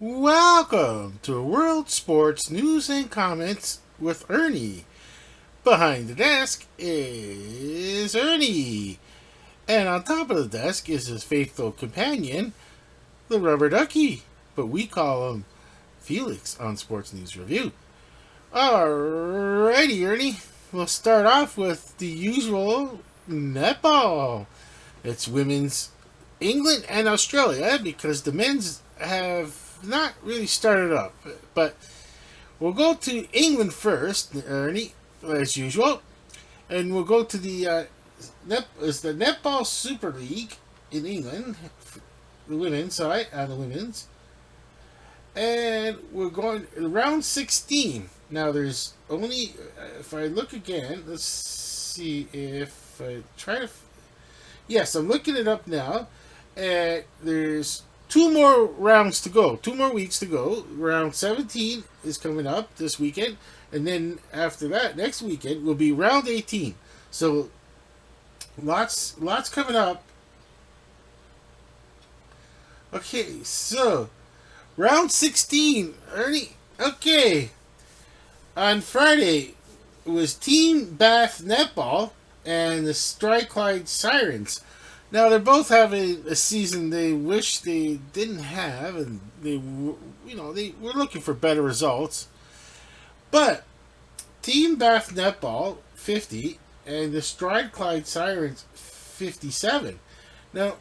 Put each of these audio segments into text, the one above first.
Welcome to World Sports News and Comments with Ernie. Behind the desk is Ernie. And on top of the desk is his faithful companion, the rubber ducky. But we call him Felix on Sports News Review. Alrighty, Ernie. We'll start off with the usual netball. It's women's England and Australia because the men's have not really started up. But we'll go to England first, Ernie, as usual. And we'll go to the Netball Super League in England, the women's side, the women's. And we're going round 16. Now there's only, if I look again, let's see if I try to. Yes, I'm looking it up now. And there's two more rounds to go, 2 more weeks to go. Round 17 is coming up this weekend. And then after that, next weekend, will be round 18. So lots coming up. Okay, so round 16, Ernie. Okay. On Friday, it was Team Bath Netball and the Clyde Sirens. Now they're both having a season they wish they didn't have, and they were looking for better results. But Team Bath Netball 50 and the Clyde Sirens 57. Now,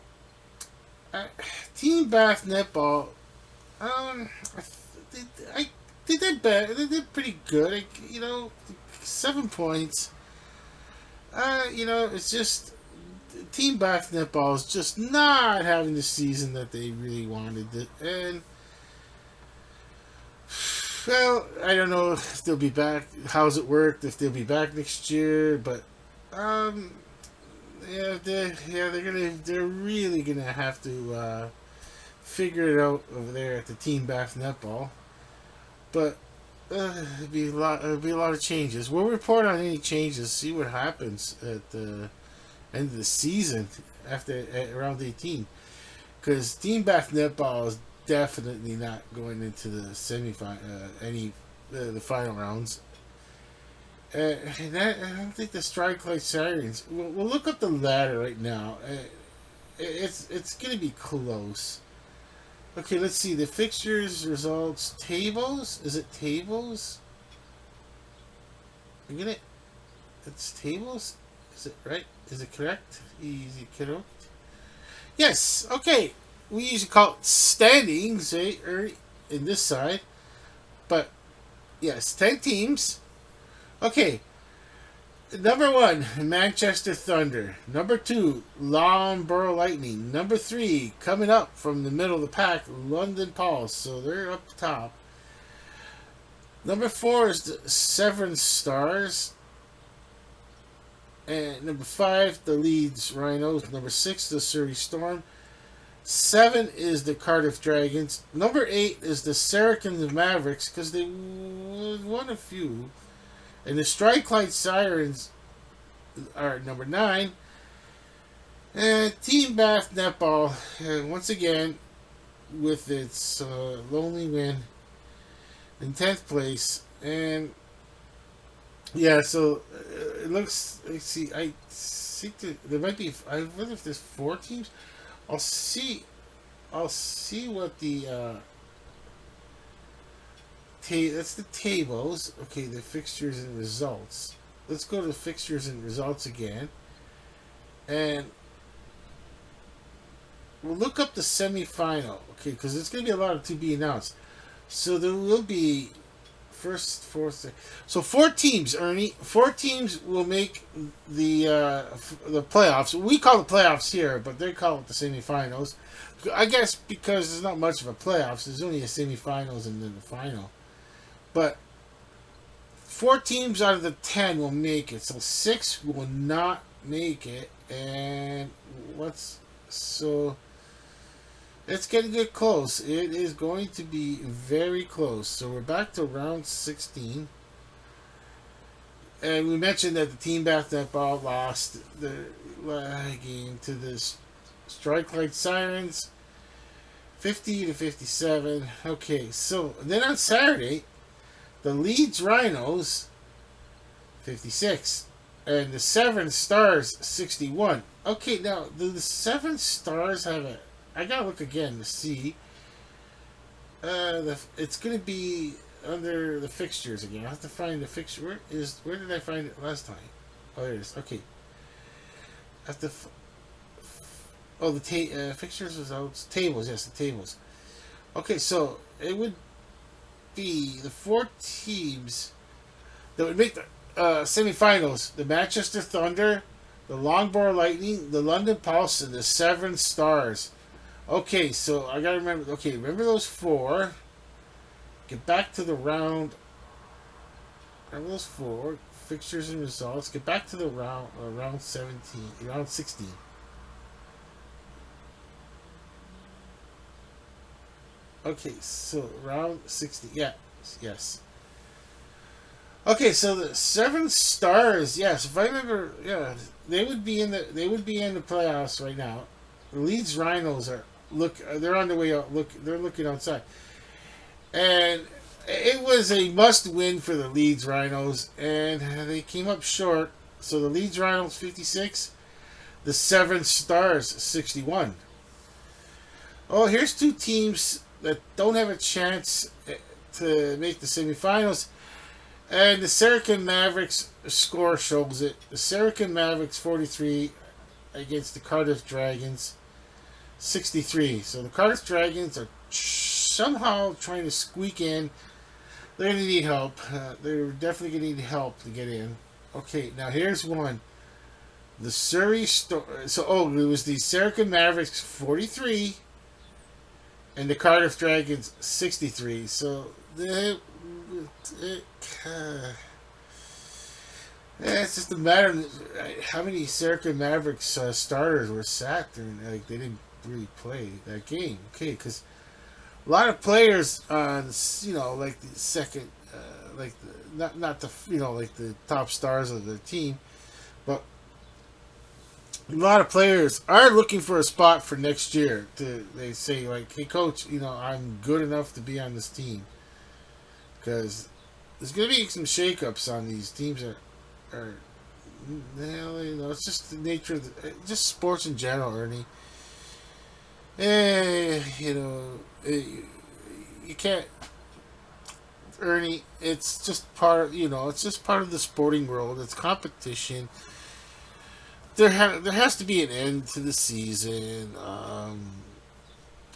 Team Bath Netball, they did better. They did pretty good. 7 points. It's just Team Bath Netball is just not having the season that they really wanted. And well, I don't know if they'll be back. How's it worked? If they'll be back next year? But they're really gonna have to figure it out over there at the Team Bath Netball. But it'll be a lot. It'll be a lot of changes. We'll report on any changes. See what happens at the end of the season at round 18. Because Team Bath Netball is definitely not going into the the final rounds. I don't think the Clyde Sirens. We'll look up the ladder right now. It's going to be close. Okay, let's see the fixtures, results, tables. Is it tables? I'm gonna. It's tables. Is it right? Is it correct? Is it correct? Yes. Okay. We usually call it standings, right? In this side, but yes, 10 teams. Okay. Number 1, Manchester Thunder. Number 2, Loughborough Lightning. Number 3, coming up from the middle of the pack, London Pulse. So they're up top. Number 4 is the Severn Stars. And number 5, the Leeds Rhinos. Number 6, the Surrey Storm. 7 is the Cardiff Dragons. Number 8 is the Saracens Mavericks because they won a few. And the Clyde Sirens are number 9. And Team Bath Netball, once again, with its lonely win in 10th place. And yeah, so it looks. Let's see. I think there might be. I wonder if there's 4 teams. I'll see. I'll see what the. That's the tables. Okay, the fixtures and results. Let's go to the fixtures and results again, and we'll look up the semifinal. Okay, because it's going to be a lot of to be announced. So there will be first, fourth. So 4 teams, Ernie. 4 teams will make the playoffs. We call the playoffs here, but they call it the semifinals. I guess because there's not much of a playoffs. There's only a semifinals and then the final. But 4 teams out of the 10 will make it. So 6 will not make it. And it's getting good close. It is going to be very close. So we're back to round 16. And we mentioned that the Team Bath Netball lost the game to the Clyde Sirens. 50 to 57. Okay, so then on Saturday, the Leeds Rhinos 56, and the Seven Stars 61. Okay, now do the Seven Stars have a? I gotta look again to see. It's gonna be under the fixtures again. I have to find the fixture. Where did I find it last time? Oh, there it is. Okay, I have to. Oh, the fixtures results tables. Yes, the tables. Okay, so it would be the four teams that would make the semifinals: the Manchester Thunder, the Loughborough Lightning, the London Pulse, and the Seven Stars. Okay, so I gotta remember. Okay, remember those four. Get back to the round. Remember those four fixtures and results. Get back to the round 17, round 16. Okay, so round 60. Yeah, yes. Okay, so the Seven Stars. Yes, if I remember, yeah, they would be in the playoffs right now. The Leeds Rhinos are they're on their way out. They're looking outside, and it was a must-win for the Leeds Rhinos, and they came up short. So the Leeds Rhinos 56, the Seven Stars 61. Oh, here's two teams that don't have a chance to make the semifinals. And the Serican Mavericks score shows it. The Serican Mavericks 43 against the Cardiff Dragons 63. So the Cardiff Dragons are somehow trying to squeak in. They're going to need help. They're definitely going to need help to get in. Okay, now here's one. The Surrey it was the Serican Mavericks 43 and the Cardiff Dragons 63. So it's just a matter of how many Serican Mavericks starters were sacked, and they didn't really play that game. Okay, because a lot of players on like the second, like not the like the top stars of the team, but a lot of players are looking for a spot for next year. They say like, hey coach, I'm good enough to be on this team, because there's going to be some shakeups on these teams. Are it's just the nature of just sports in general, Ernie. You can't, Ernie. It's just it's just part of the sporting world. It's competition. There has to be an end to the season.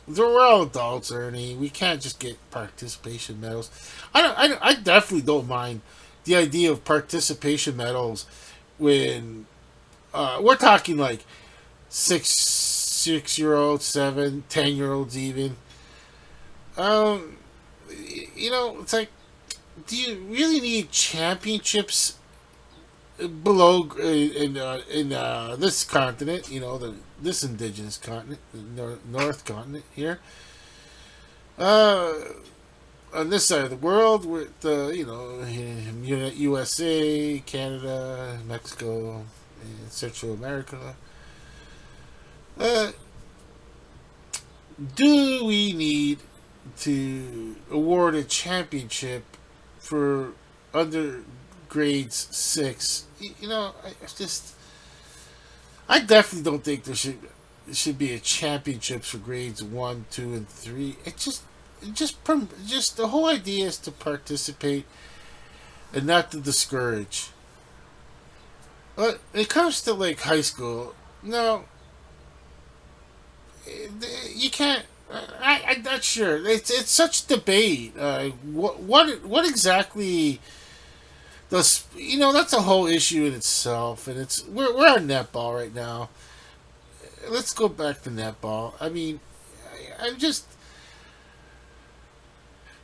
We're all adults, Ernie. We can't just get participation medals. I definitely don't mind the idea of participation medals when we're talking like 6 year olds, 7, 10 year olds even. It's like, do you really need championships below in this continent? This indigenous continent, the North continent here. On this side of the world, with the USA, Canada, Mexico, and Central America. Do we need to award a championship for under grades 6? I definitely don't think there should be a championships for grades 1, 2, and 3. Just the whole idea is to participate and not to discourage. But when it comes to like high school, no, you can't. I'm not sure. It's such debate. What exactly does that's a whole issue in itself, and we're on netball right now. Let's go back to netball. I mean, I'm just.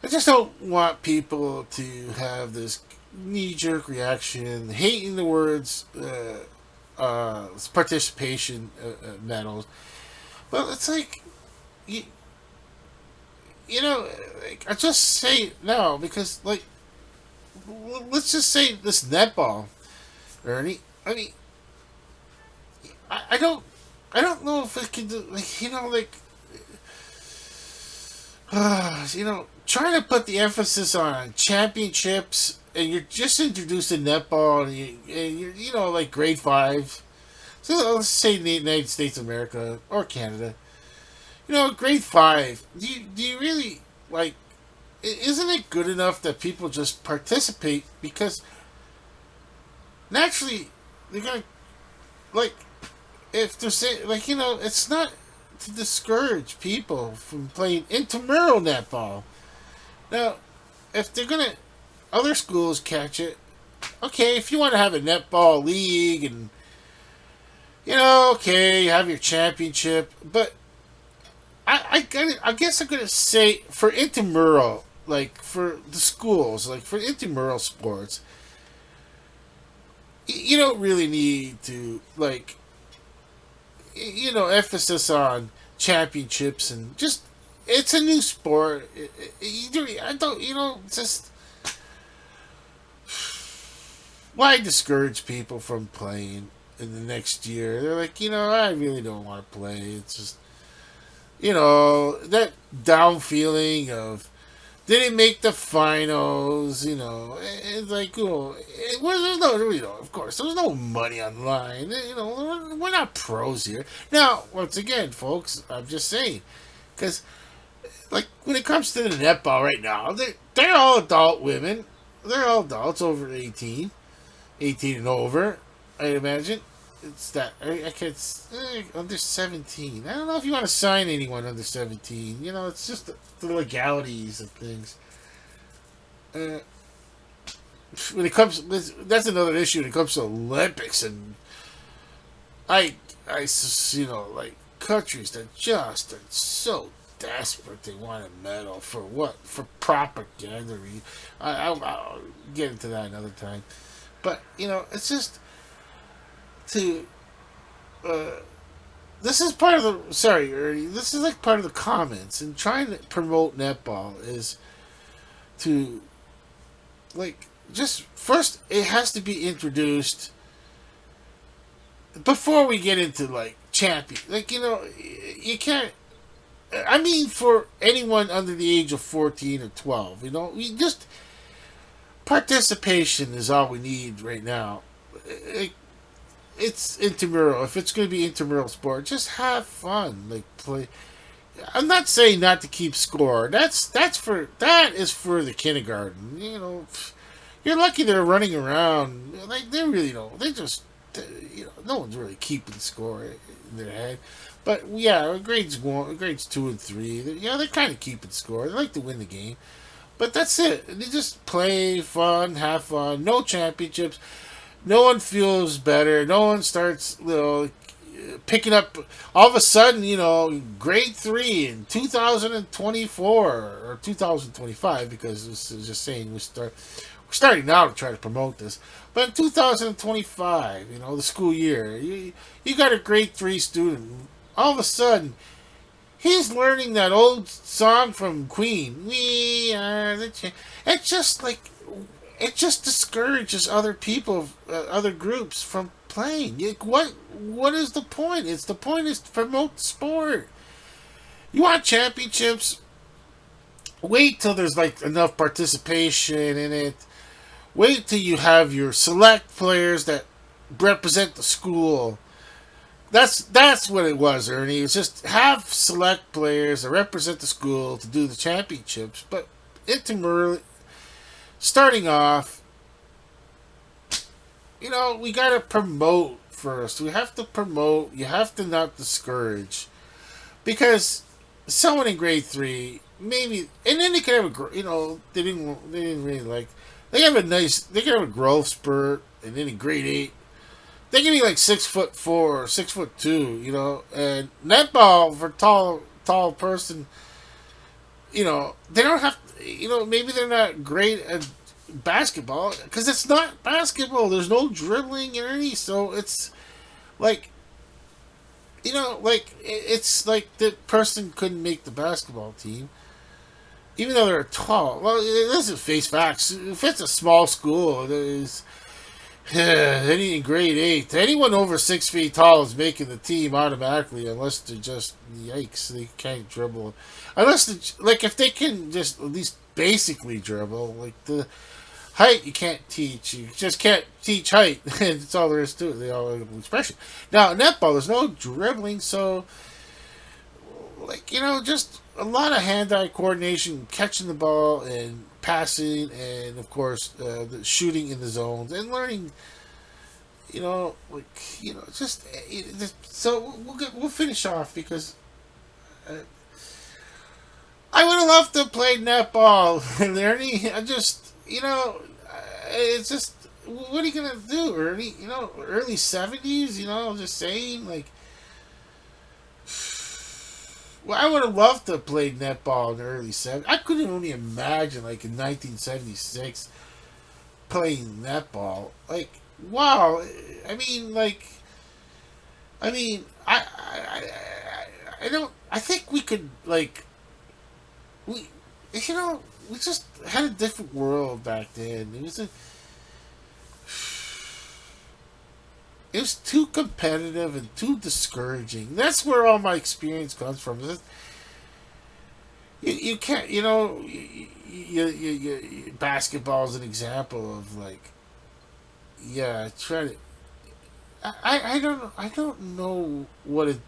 I just don't want people to have this knee-jerk reaction, hating the words participation medals. But it's like, like, I just say no because, like, let's just say this netball, Ernie. I mean, I don't know if it can do, like, like. trying to put the emphasis on championships, and you're just introduced to netball, and you're, like grade five. So let's say the United States of America or Canada. Grade five. Do you really like? Isn't it good enough that people just participate because naturally they're gonna like if they're saying it's not to discourage people from playing intramural netball. Now, if they're gonna other schools catch it, okay. If you want to have a netball league and okay, you have your championship, but I guess I'm gonna say for intramural, like for the schools, like for intramural sports, you don't really need to emphasis on championships and just it's a new sport. I don't just why discourage people from playing in the next year? They're like I really don't want to play. It's just that down feeling of didn't make the finals. It's like there's no of course there's no money on the line. We're not pros here. Now once again, folks, I'm just saying because like when it comes to the netball right now, they're all adult women. They're all adults over 18 and over. I imagine. It's that I can't under 17. I don't know if you want to sign anyone under 17. It's just the legalities of things. When it comes, that's another issue. When it comes to Olympics, and like countries that just are so desperate they want a medal for what? For propaganda. I'll get into that another time. But it's just to uh, this is part of the sorry Ernie, this is like part of the comments and trying to promote netball is to like just first it has to be introduced before we get into like champion you can't I mean for anyone under the age of 14 or 12 we just participation is all we need right now. It's intramural. If it's going to be intramural sport, just have fun. Like play. I'm not saying not to keep score. That is for the kindergarten. You're lucky they're running around. Like they really don't. They just no one's really keeping score in their head. But yeah, grades 2 and 3. They're kind of keeping score. They like to win the game. But that's it. They just play fun, have fun. No championships. No one feels better. No one starts, picking up. All of a sudden, grade 3 in 2024 or 2025, because this is just saying we're starting now to try to promote this. But in 2025, the school year, you got a grade 3 student. All of a sudden, he's learning that old song from Queen. We are the It's just like it just discourages other people, other groups from playing. What is the point? The point is to promote the sport. You want championships? Wait till there's like enough participation in it. Wait till you have your select players that represent the school. That's what it was, Ernie. It's just have select players that represent the school to do the championships. But intramural, starting off, we gotta promote first. We have to promote. You have to not discourage, because someone in grade 3 maybe, and then they could have they didn't really like. They could have a growth spurt, and then in grade 8. They can be like 6'4" or 6'2", and netball for tall person, they don't have, maybe they're not great at basketball because it's not basketball. There's no dribbling or any, so it's like, it's like the person couldn't make the basketball team, even though they're tall. Well, it doesn't face facts. If it's a small school, there's Any in grade 8, anyone over 6 feet tall is making the team automatically, unless they're just yikes. They can't dribble, unless like if they can just at least basically dribble. Like the height, you can't teach. You just can't teach height. That's all there is to it. They all have an expression. Now netball, there's no dribbling, so like just a lot of hand-eye coordination, catching the ball and passing, and of course the shooting in the zones and learning. Just so we'll finish off because uh, I would have loved to play netball, Ernie. It's just what are you gonna do, Ernie? Early 70s. Just saying like. Well, I would have loved to have played netball in the early 70s. I couldn't only imagine, like, in 1976, playing netball. Like, wow. I mean, like, I don't, I think we could, like, we, we just had a different world back then. It was too competitive and too discouraging. That's where all my experience comes from. You can't, basketball is an example of like, yeah, try to. I don't know what it.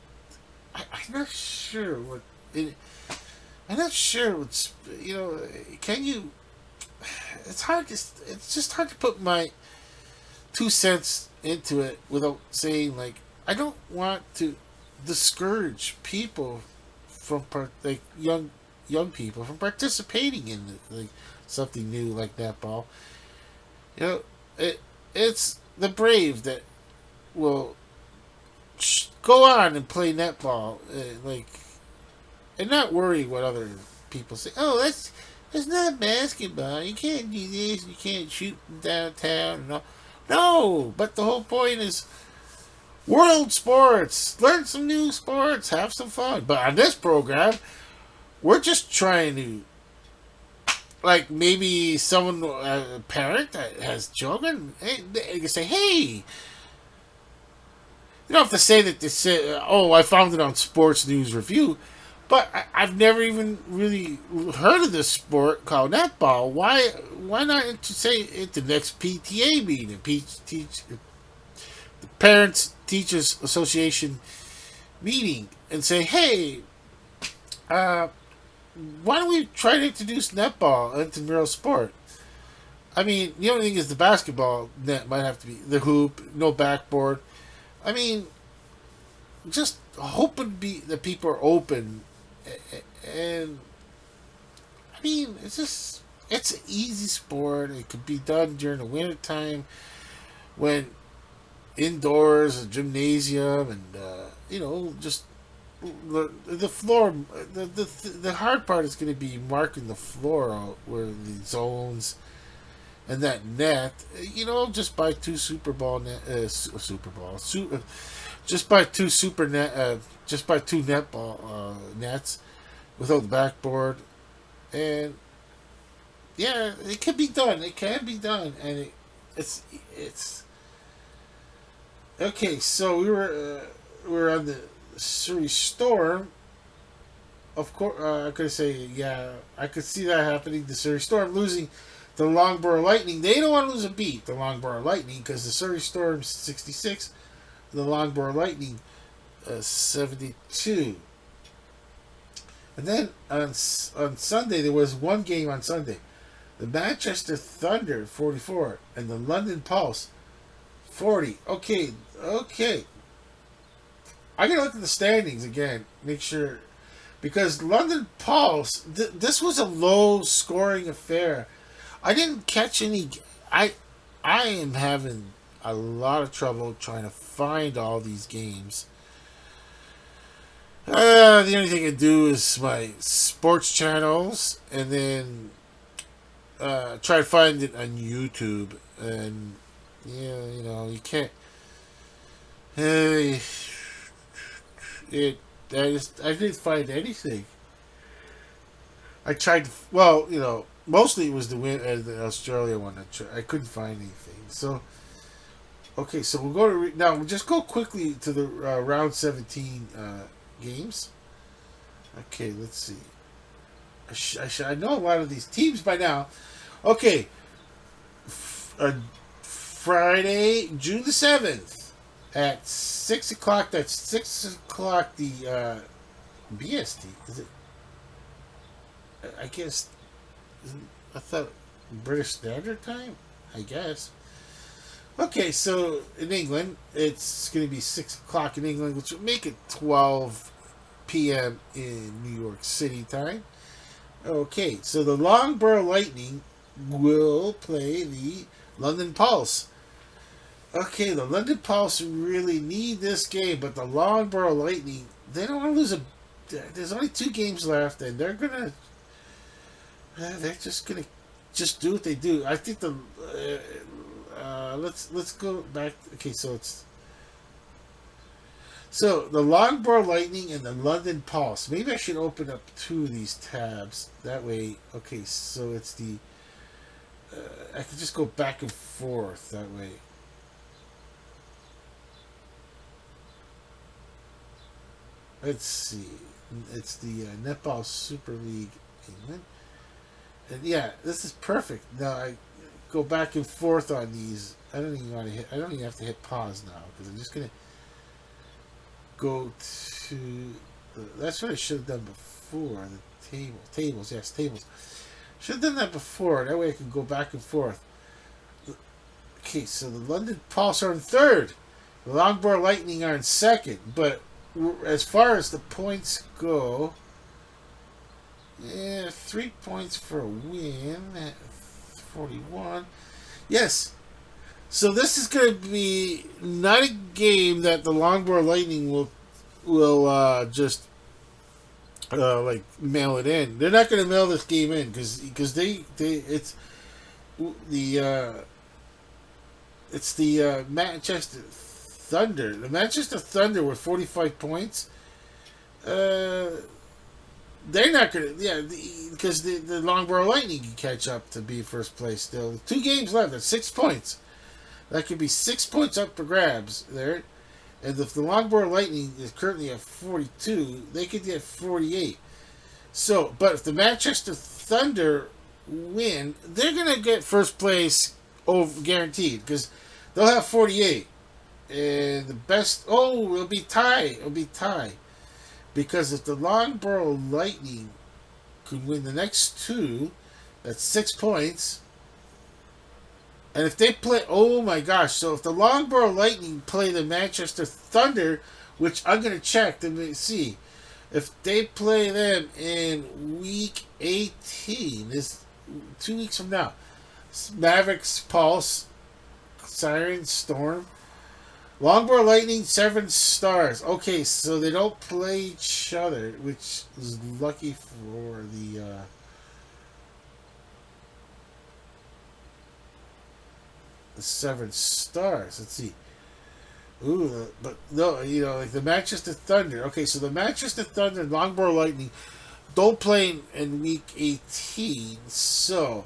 I'm not sure what it. I'm not sure what's. Can you? It's hard to. It's just hard to put my 2 cents into it without saying like I don't want to discourage people from like young people from participating in like something new like netball. You know, it's the brave that will go on and play netball, like, and not worry what other people say. Oh, that's not basketball. You can't do this. You can't shoot downtown and all. No, but the whole point is world sports. Learn some new sports. Have some fun. But on this program, we're just trying to, like, maybe someone, a parent that has children, they can say, hey, you don't have to say that they say, oh, I found it on Sports News Review. But I've never even really heard of this sport called netball. Why not say it the next PTA meeting, the Parents Teachers Association meeting, and say, hey, why don't we try to introduce netball into real sport? I mean, the only thing is the basketball net might have to be the hoop, no backboard. I mean, just hoping that people are open, and I mean, it's an easy sport. It could be done during the winter time when indoors, a gymnasium, and just the floor. The hard part is going to be marking the floor out where the zones and that net. Just buy two Super Ball net, Super Ball, just buy two super net, just buy two netball nets without the backboard, and yeah, it can be done. It can be done, and it's okay. So we were on the Surrey Storm. Of course, I could say yeah. I could see that happening. The Surrey Storm losing the Longborough Lightning. They don't want to lose a beat. The Longborough Lightning because the Surrey Storm's 66, the Longborough Lightning 72. And then on Sunday, there was one game on Sunday. The Manchester Thunder 44 and the London Pulse 40. Okay. I gotta look at the standings again, make sure, because London Pulse. This was a low scoring affair. I didn't catch any. I am having a lot of trouble trying to find all these games. The only thing I do is my sports channels, and then try to find it on YouTube. And yeah, you can't. Hey, I didn't find anything. I tried. Mostly it was the Australia one. I couldn't find anything. So Okay, so we'll go to now. We'll just go quickly to the round 17 games. Okay, let's see. I know a lot of these teams by now. Okay, Friday, June the 7th at 6 o'clock. That's 6 o'clock. The BST is it? I guess I thought British Standard Time. I guess. Okay, so in England, it's going to be 6 o'clock in England, which will make it 12 p.m. in New York City time. Okay, so the Loughborough Lightning will play the London Pulse. Okay, the London Pulse really need this game, but the Loughborough Lightning, they don't want to lose a. There's only 2 games left, and they're gonna. They're just gonna just do what they do. I think the. Let's go back. Okay, so the Loughborough Lightning and the London Pulse. Maybe I should open up 2 of these tabs. That way, okay. So it's the. I can just go back and forth that way. Let's see. It's the Netball Super League England. And yeah, this is perfect. Now I go back and forth on these. I don't even want to hit. I don't even have to hit pause now because I'm just gonna go to. That's what I should have done before. The tables, yes, tables. Should have done that before. That way I can go back and forth. Okay, so the London Pulse are in third. The Loughborough Lightning are in second. But as far as the points go, 3 points for a win. 41. Yes. So this is going to be not a game that the Loughborough Lightning will just like mail it in. They're not going to mail this game in because they it's the Manchester Thunder. The Manchester Thunder with 45 points. They're not going to, yeah, because the Loughborough Lightning can catch up to be first place still. 2 games left at 6 points. That could be 6 points up for grabs there. And if the Loughborough Lightning is currently at 42, they could get 48. So, but if the Manchester Thunder win, they're going to get first place over guaranteed because they'll have 48. And the best, it'll be tie. It'll be tie. Because if the Loughborough Lightning could win the next 2, that's 6 points. And if they play, oh my gosh, so if the Loughborough Lightning play the Manchester Thunder, which I'm going to check to see, if they play them in week 18, is 2 weeks from now, Mavericks, Pulse, Siren, Storm, Loughborough Lightning, 7 Stars. Okay, so they don't play each other, which is lucky for the 7 Stars. Let's see. Ooh, but no, like the Manchester Thunder. Okay, so the Manchester Thunder and Loughborough Lightning don't play in week 18. So,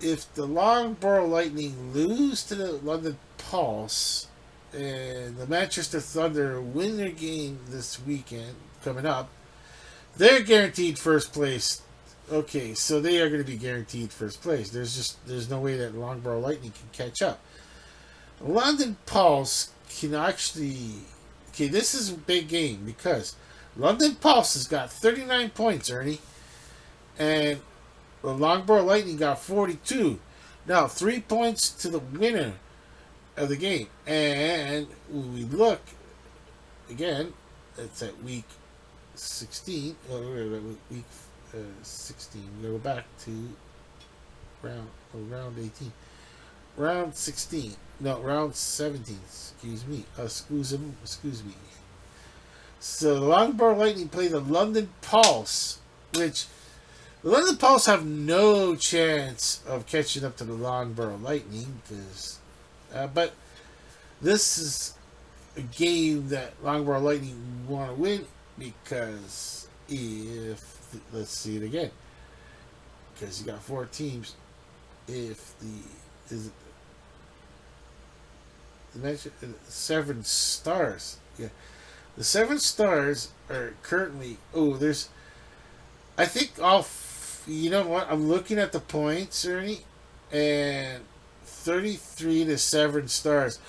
if the Loughborough Lightning lose to the London Pulse and the Manchester Thunder win their game this weekend coming up, they're guaranteed first place. Okay, so they are going to be guaranteed first place. There's no way that Loughborough Lightning can catch up. London Pulse can actually. Okay, this is a big game because London Pulse has got 39 points, Ernie, and the Loughborough Lightning got 42. Now 3 points to the winner of the game, and when we look again, it's at week 16. Week 16. We go back to round 18. Round 16. No, round 17. Excuse me. Excuse me. So the Loughborough Lightning play the London Pulse, which the London Pulse have no chance of catching up to the Loughborough Lightning because, but this is a game that Loughborough Lightning want to win because let's see it again, because you got 4 teams. If the Seven Stars. Yeah, the Seven Stars are currently. Oh, there's. I think all. You know what? I'm looking at the points, Ernie, and 33 to Seven Stars.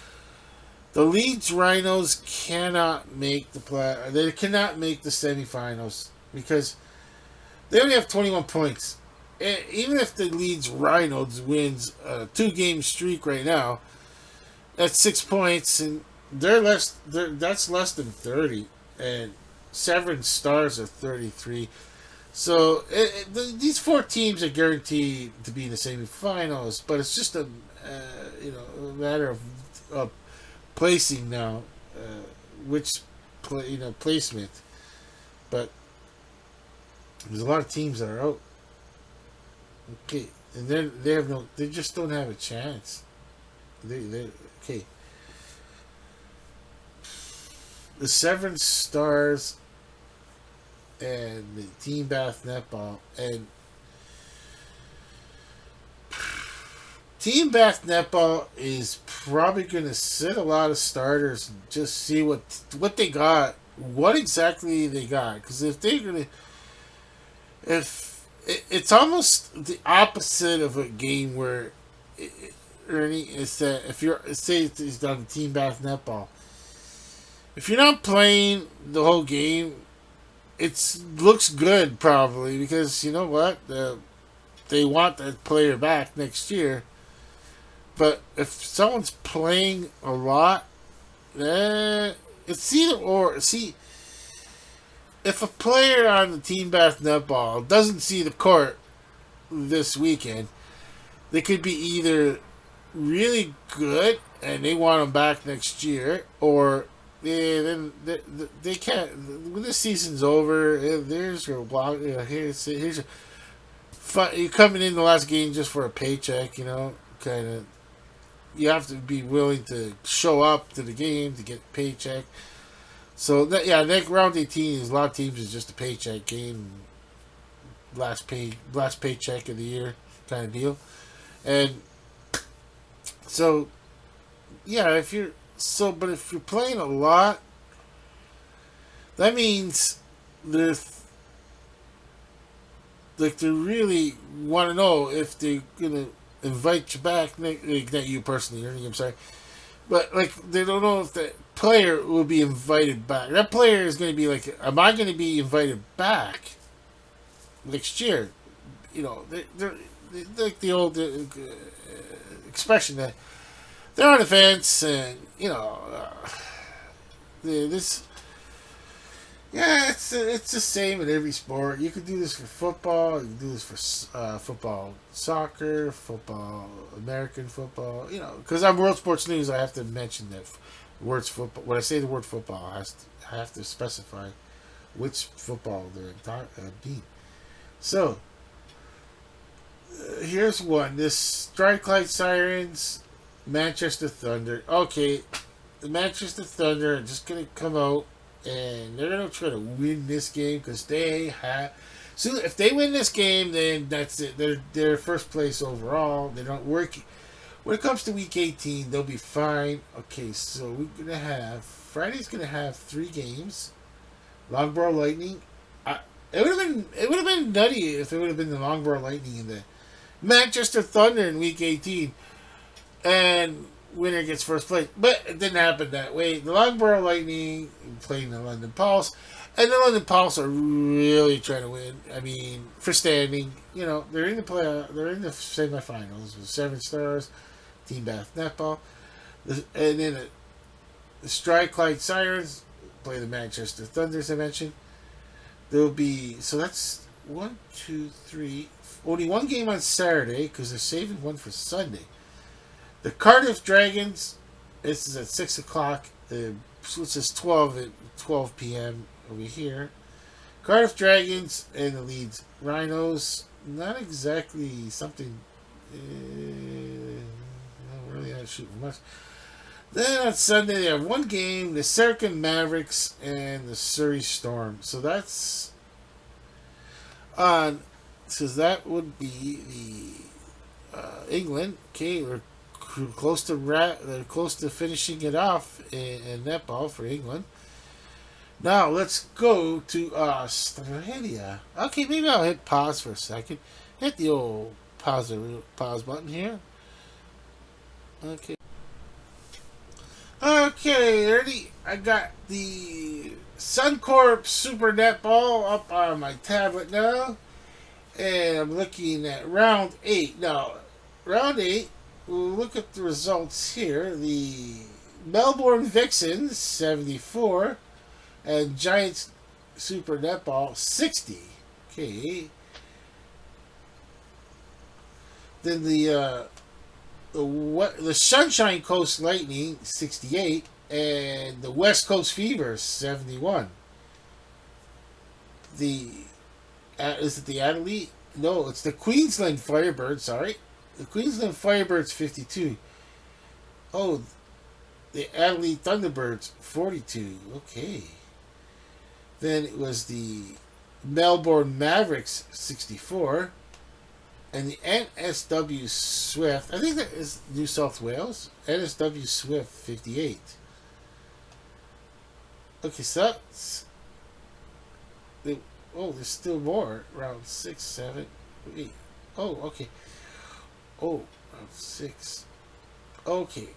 The Leeds Rhinos cannot make the play. They cannot make the semifinals because they only have 21 points. Even if the Leeds Rhinos wins a 2-game streak right now, that's 6 points, and they're less. That's less than 30, and Seven Stars are 33. So these four teams are guaranteed to be in the semifinals, but it's just a matter of placing now, which placement. But there's a lot of teams that are out. Okay, and then they just don't have a chance. They okay. The Seven Stars and the Team Bath Netball and Team Bath Netball is probably going to sit a lot of starters and just see what they got, what exactly they got. Because if they're gonna, if it's almost the opposite of a game where Ernie is that if you're say it's on the Team Bath Netball, if you're not playing the whole game, it looks good probably because you know what they want that player back next year. But if someone's playing a lot, it's either or. See, if a player on the Team Bath Netball doesn't see the court this weekend, they could be either really good and they want them back next year, or then they can't. When this season's over, there's your block. Here's your. You're coming in the last game just for a paycheck, kind of. You have to be willing to show up to the game to get a paycheck. So next round 18 is a lot of teams is just a paycheck game, last paycheck of the year kind of deal, and so if you're playing a lot, that means there's like they really want to know if they're gonna invite you back. Not you personally, Ernie, I'm sorry, but like they don't know if the player will be invited back. That player is going to be like, am I going to be invited back next year? They're like the old expression that they're on the fence, and this. Yeah, it's the same in every sport. You can do this for football. You can do this for football, soccer, football, American football. Because I'm World Sports News, I have to mention that words football. When I say the word football, I have to specify which football they're being. So here's one. This Strike Light Sirens, Manchester Thunder. Okay, the Manchester Thunder are just gonna come out. And they're going to try to win this game because they have. So if they win this game, then that's it. They're first place overall. They don't work. When it comes to week 18, they'll be fine. Okay, so we're gonna have Friday's gonna have 3 games. Longborough Lightning. It would have been nutty if it would have been the Longborough Lightning and the Manchester Thunder in week 18, and winner gets first place. But it didn't happen that way. The Longborough Lightning playing the London Pulse, and the London Pulse are really trying to win. I mean, for standing, they're in the they're in the semifinals with 7 Stars, Team Bath Netball, and then the Strike Light Sirens play the Manchester Thunder, as I mentioned. There'll be that's 1, 2, 3. Only one game on Saturday because they're saving one for Sunday. The Cardiff Dragons, this is at 6 o'clock, which is 12 p.m. over here. Cardiff Dragons and the Leeds Rhinos, not exactly something, really not shooting much. Then on Sunday they have one game, the Serkin Mavericks and the Surrey Storm. So that's on, so that would be the England, okay, or they're close to finishing it off in netball for England. Now let's go to Australia. Okay, maybe I'll hit pause for a second. Hit the old pause button here. Okay. Okay, Ernie, I got the Suncorp Super Netball up on my tablet now, and I'm looking at round 8. Now, round 8, we'll look at the results here. The Melbourne Vixens, 74, and Giants Super Netball, 60. Okay. Then the Sunshine Coast Lightning, 68, and the West Coast Fever, 71. Is it the Adelaide? No, it's the Queensland Firebirds, sorry. The Queensland Firebirds, 52. Oh, the Adelaide Thunderbirds, 42. Okay. Then it was the Melbourne Mavericks, 64. And the NSW Swift, I think that is New South Wales. NSW Swift, 58. Okay, so that's... there's still more. Round 6, 7, 8. Oh, okay. Oh, round 6. Okay.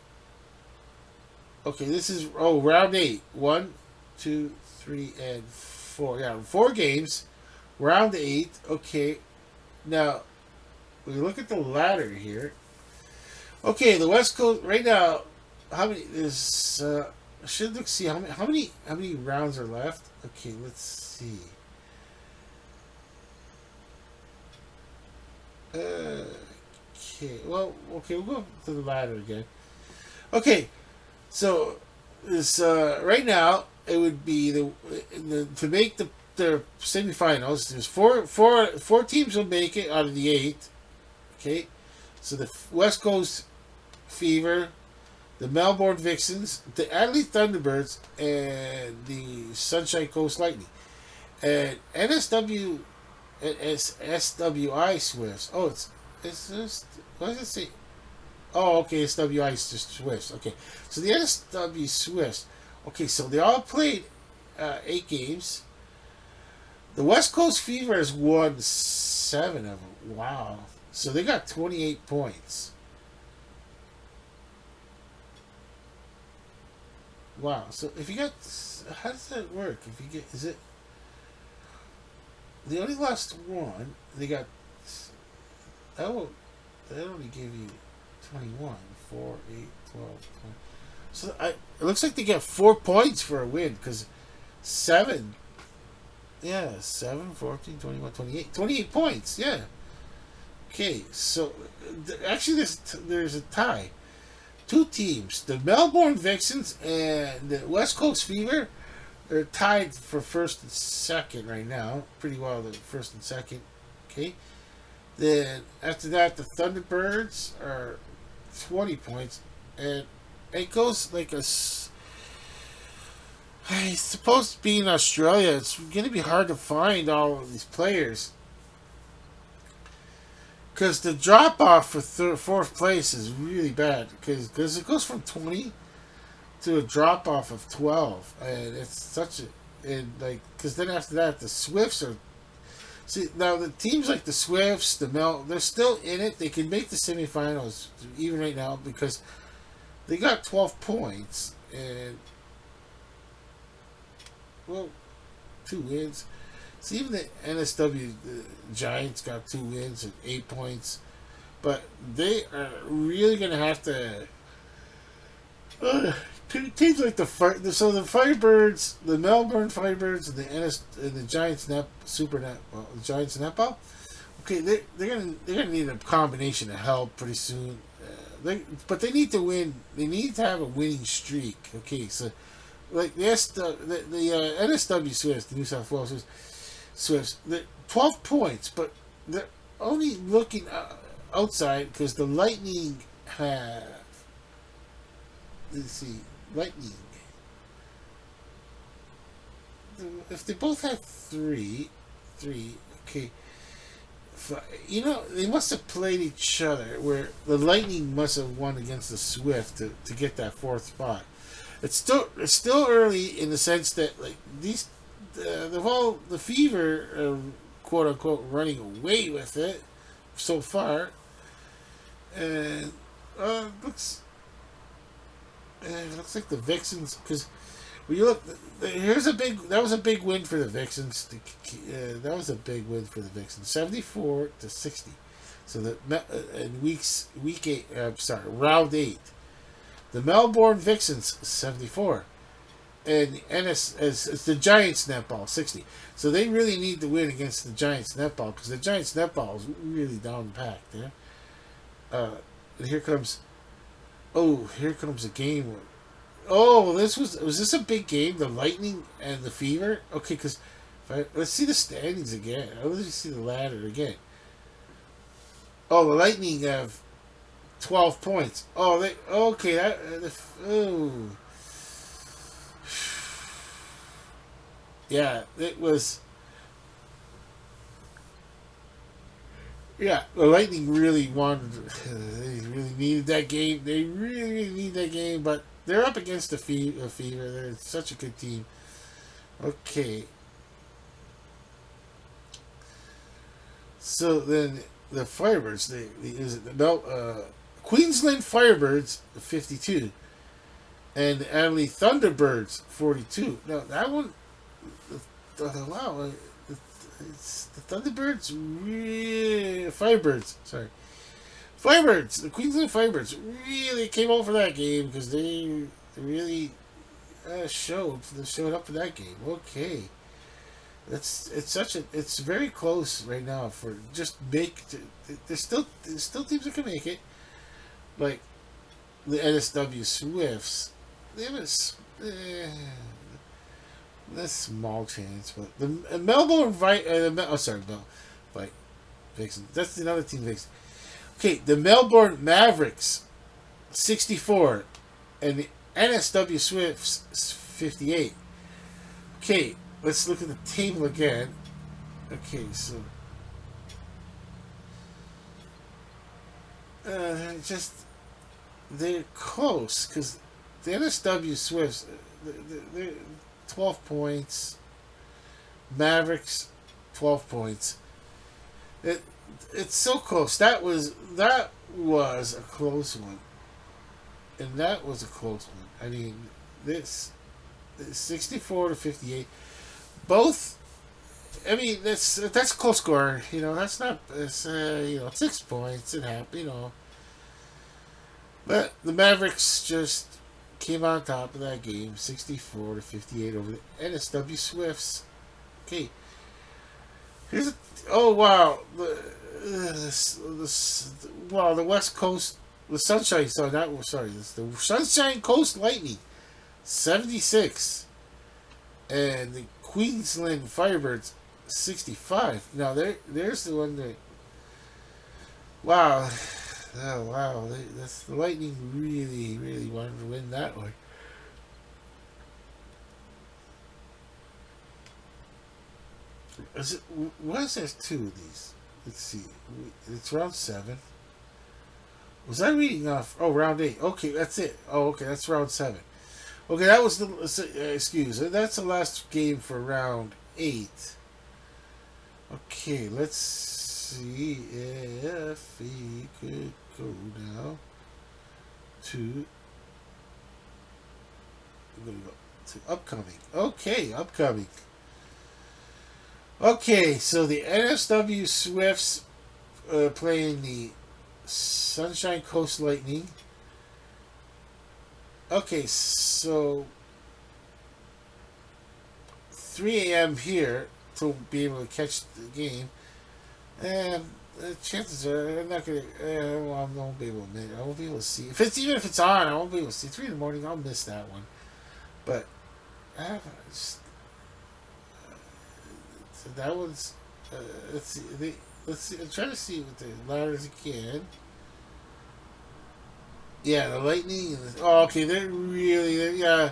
Okay, this is... Oh, round 8. 1, 2, 3, and 4. Yeah, 4 games. Round 8. Okay. Now... we look at the ladder here. Okay, the West Coast right now. How many is? Should look see how many rounds are left. Okay, let's see. Okay, well, okay, we'll go to the ladder again. Okay, so this right now it would be the to make the semifinals. There's four teams will make it out of the 8. Okay, so the West Coast Fever, the Melbourne Vixens, the Adelaide Thunderbirds, and the Sunshine Coast Lightning, and NSW and SWI Swifts. Oh, it's just what does it say? Oh, okay, SWI is just Swifts. Okay, so the NSW Swifts. Okay, so they all played 8 games. The West Coast Fever has won 7 of them. Wow. So they got 28 points. Wow. So if you got, how does that work? If you get, is it? They only lost 1. They got. Oh, that only gave you 21, 4, 8, 12, 20. So it looks like they get 4 points for a win because 7. Yeah, 7, 14, 21, 28. 28 points. Yeah. Okay, so actually there's a tie. 2 teams, the Melbourne Vixens and the West Coast Fever, are tied for first and second right now. Pretty well, the first and second. Okay, then after that, the Thunderbirds are 20 points, and it goes like a. It's supposed to be in Australia. It's going to be hard to find all of these players. Because the drop off for 4th place is really bad. Because it goes from 20 to a drop off of 12, and it's such a because then after that the Swifts are. See now the teams like the Swifts, they're still in it. They can make the semifinals even right now because they got 12 points and 2 wins. See, even the NSW the Giants got 2 wins and 8 points, but they are really going to have to. Teams like the Firebirds, the Melbourne Firebirds, and the Giants Giants netball. Okay, they're gonna need a combination of help pretty soon. But they need to win. They need to have a winning streak. Okay, so like the NSW Swifts, the New South Wales Swifts, 12 points, but they're only looking outside because the Lightning have. Let's see, Lightning. If they both have three, okay. They must have played each other where the Lightning must have won against the Swift to get that fourth spot. It's still early in the sense that like these the Fever quote unquote running away with it so far, and looks it looks like the Vixens because when you look that was a big win for the Vixens. That was a big win for the Vixens, 74-60. So in week eight, round eight, the Melbourne Vixens 74, and it's the Giants netball 60. So they really need to win against the Giants netball because the Giants netball is really down packed there. And here comes a game. Was this a big game? The Lightning and the Fever. Okay, because let's see the standings again. Let's see the ladder again. Oh, the Lightning have 12 points. Oh, yeah, it was. Yeah, the Lightning really wanted. They really needed that game. They really need that game, but they're up against the Fever. They're such a good team. Okay. So then the Firebirds, Queensland Firebirds 52, and the Adelaide Thunderbirds 42. Now that one, wow, it's the Thunderbirds, Firebirds. Sorry, Firebirds. The Queensland Firebirds really came out for that game because they really showed up for that game. Okay. It's very close right now for just there's still teams that can make it, like the NSW Swifts. They have a small chance, but the Melbourne Vixen. That's another team Vixen. Okay, the Melbourne Mavericks 64 and the NSW Swifts 58. Okay. Let's look at the table again. Okay, so they're close because the NSW Swifts they're 12 points. Mavericks 12 points. It's so close. That was a close one, and that was a close one. I mean, this 64-58. Both, I mean, that's a close score. That's not. It's 6 points and half. But the Mavericks just came on top of that game, 64-58 over the NSW Swifts. Okay, wow, the West Coast, the Sunshine. The Sunshine Coast Lightning, 76, and the Queensland Firebirds 65. Now there's the one that. Wow. Oh wow. The Lightning really, really wanted to win that one. What is there two of these? Let's see. It's round 7. Was I reading off? Oh, round 8. Okay, that's it. Oh, okay, that's round 7. Okay, that was that's the last game for round 8. Okay, let's see if we could go now to. I'm gonna go to upcoming. Okay, upcoming. Okay, so the NSW Swifts playing the Sunshine Coast Lightning. Okay, so 3 a.m. here to be able to catch the game, and chances are I'm not gonna. I won't be able to make it. I won't be able to see even if it's on. I won't be able to see 3 in the morning. I'll miss that one, but so that one's. Let's see. Let's see. I'm trying to see what the ladders again. Yeah, the Lightning. Oh, okay. Yeah.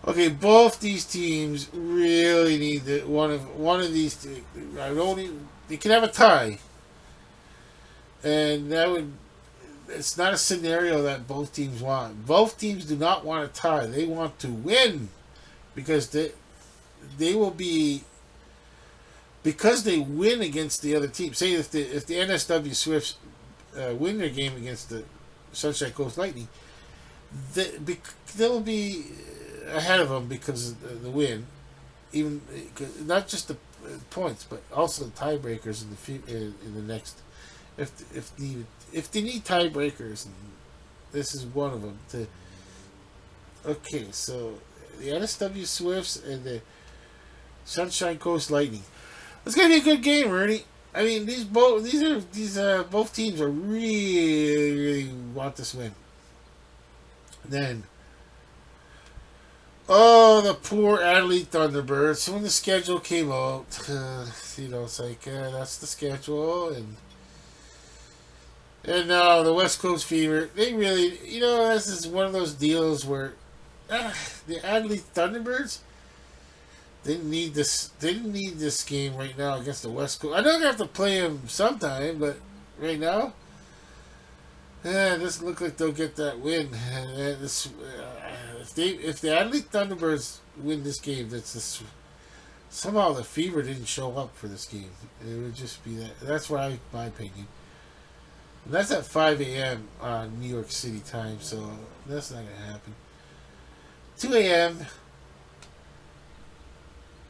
Okay, both these teams really need one of these. you can have a tie, and that would. It's not a scenario that both teams want. Both teams do not want a tie. They want to win because they will be because they win against the other team. Say if the NSW Swifts win their game against the Sunshine Coast Lightning, they'll be ahead of them because of the win. Even not just the points, but also the tiebreakers in the next if needed. If they need tiebreakers, and this is one of them. Okay, so the NSW Swifts and the Sunshine Coast Lightning. It's gonna be a good game, Ernie. I mean, both teams are really want this win. Then, oh, the poor Adelaide Thunderbirds. When the schedule came out, it's like that's the schedule, and now the West Coast Fever. They really, this is one of those deals where the Adelaide Thunderbirds. They didn't need this. They didn't need this game right now against the West Coast. I know they have to play them sometime, but right now, it doesn't look like they'll get that win. If the Adelaide Thunderbirds win this game, somehow the Fever didn't show up for this game. It would just be that. That's my opinion. And that's at 5 a.m. on New York City time, so that's not gonna happen. 2 a.m.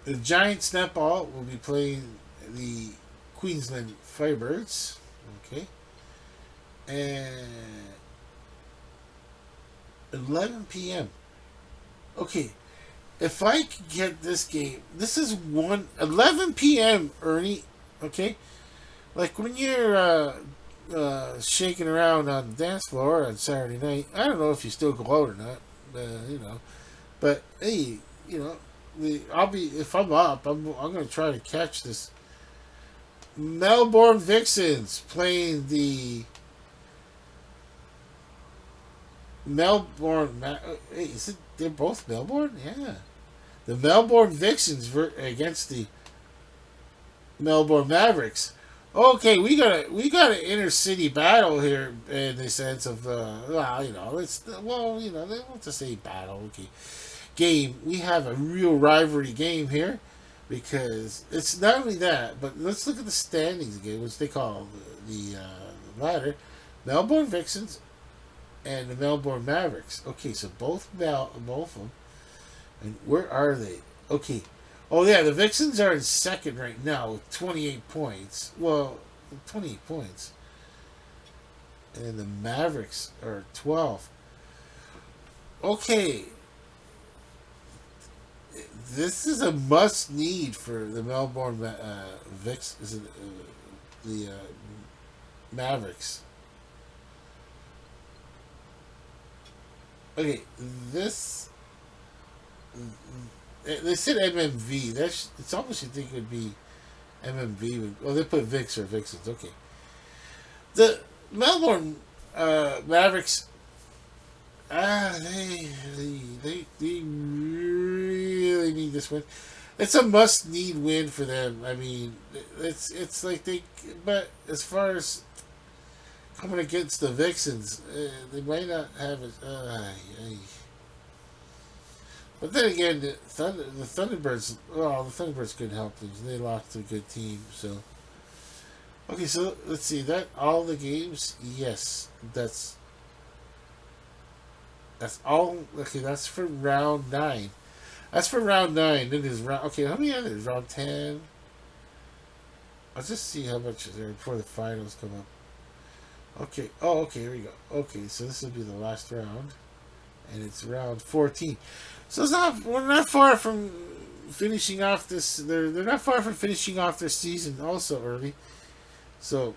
The Giants netball will be playing the Queensland Firebirds. Okay. And 11 p.m. Okay. If I could get this game, this is 11 p.m., Ernie. Okay. Like when you're shaking around on the dance floor on Saturday night, I don't know if you still go out or not, but hey, if I'm up, I'm going to try to catch this. Melbourne Vixens playing the Melbourne. Hey, they're both Melbourne? Yeah. The Melbourne Vixens against the Melbourne Mavericks. Okay, we got an inner city battle here in the sense of they want to say battle. Okay. Game. We have a real rivalry game here because it's not only that, but let's look at the standings again, which they call the ladder. Melbourne Vixens and the Melbourne Mavericks. Okay, so both of them. And where are they? Okay. Oh yeah, the Vixens are in second right now with 28 points. Well, 28 points. And the Mavericks are 12. Okay. This is a must need for the Melbourne Mavericks. Okay, this they said MMV. It's almost you think it would be MMV. They put Vix or Vixens. Okay, the Melbourne Mavericks. They really need this win. It's a must-need win for them. I mean, it's like but as far as coming against the Vixens, they might not have it. But then again, the Thunderbirds. Well, the Thunderbirds couldn't help them. They lost a good team. So okay, so let's see that all the games. Yes, that's all. Okay, that's for round 9. That's for round 9. Then there's round. Okay, how many others? Round 10. I'll just see how much is there before the finals come up. Okay. Oh, okay. Here we go. Okay, so this will be the last round, and it's round 14. So we're not far from finishing off this. They're not far from finishing off their season also early. So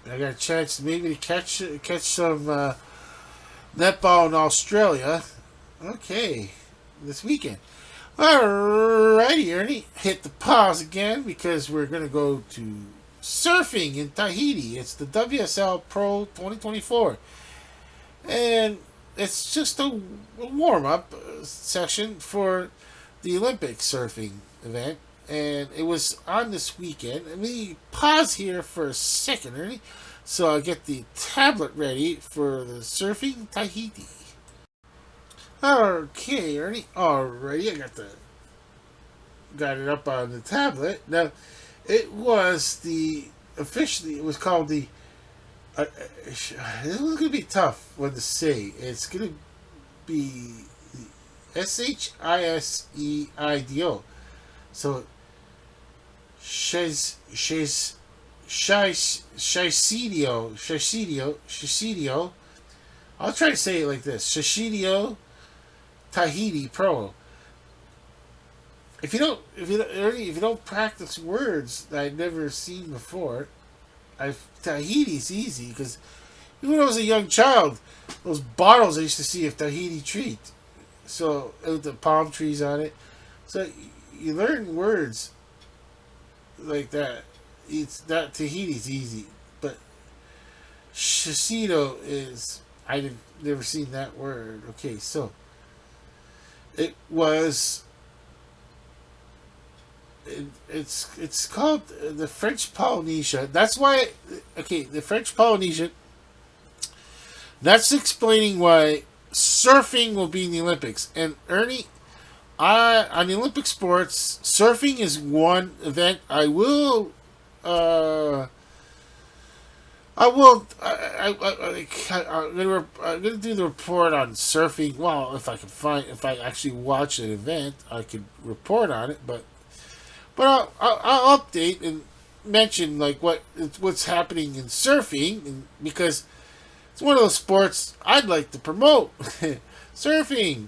I got a chance maybe to catch some. Netball in Australia. Okay. This weekend. Alrighty, Ernie. Hit the pause again because we're going to go to surfing in Tahiti. It's the WSL Pro 2024. And it's just a warm-up session for the Olympic surfing event. and it was on this weekend. Let me pause here for a second, Ernie, so I'll get the tablet ready for the Surfing Tahiti. Okay, Ernie. Alrighty, got it up on the tablet. Now, it was it was called the. This was gonna be tough one to say. It's gonna be Shiseido. So Shiseido. I'll try to say it like this: Shiseido Tahiti Pro. If you don't practice words that I've never seen before, Tahiti's easy because even when I was a young child, those bottles I used to see of Tahiti treat, so with the palm trees on it, so you learn words like that. It's not Tahiti's easy, but Shiseido is I've never seen that word. Okay, so it was it's called the French Polynesia. That's why. Okay, the French Polynesia. That's explaining why surfing will be in the Olympics. And Ernie, on the Olympic sports, surfing is one event. I will. I'm gonna do the report on surfing. Well, if I actually watch an event, I could report on it. But I'll update and mention like what's happening in surfing, and because it's one of those sports I'd like to promote. Surfing,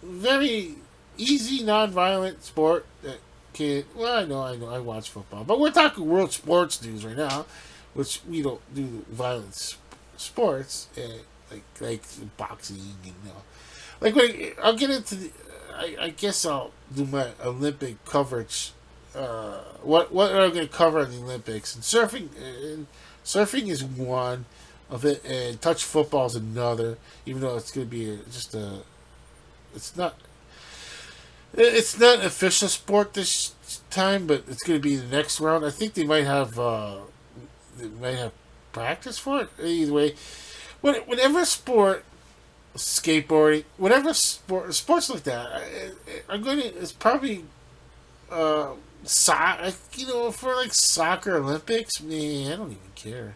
very easy, non-violent sport that can. Well, I know, I watch football, but we're talking world sports news right now, which we don't do violent sports, like boxing and like I'll get into I guess I'll do my Olympic coverage. What are we going to cover in the Olympics? And surfing is one of it, and touch football is another. Even though it's going to be it's not an official sport this time, but it's going to be the next round. I think they might have practice for it. Either way, whenever sport, skateboarding, whatever sports like that, it's probably for like soccer Olympics. Man, I don't even care.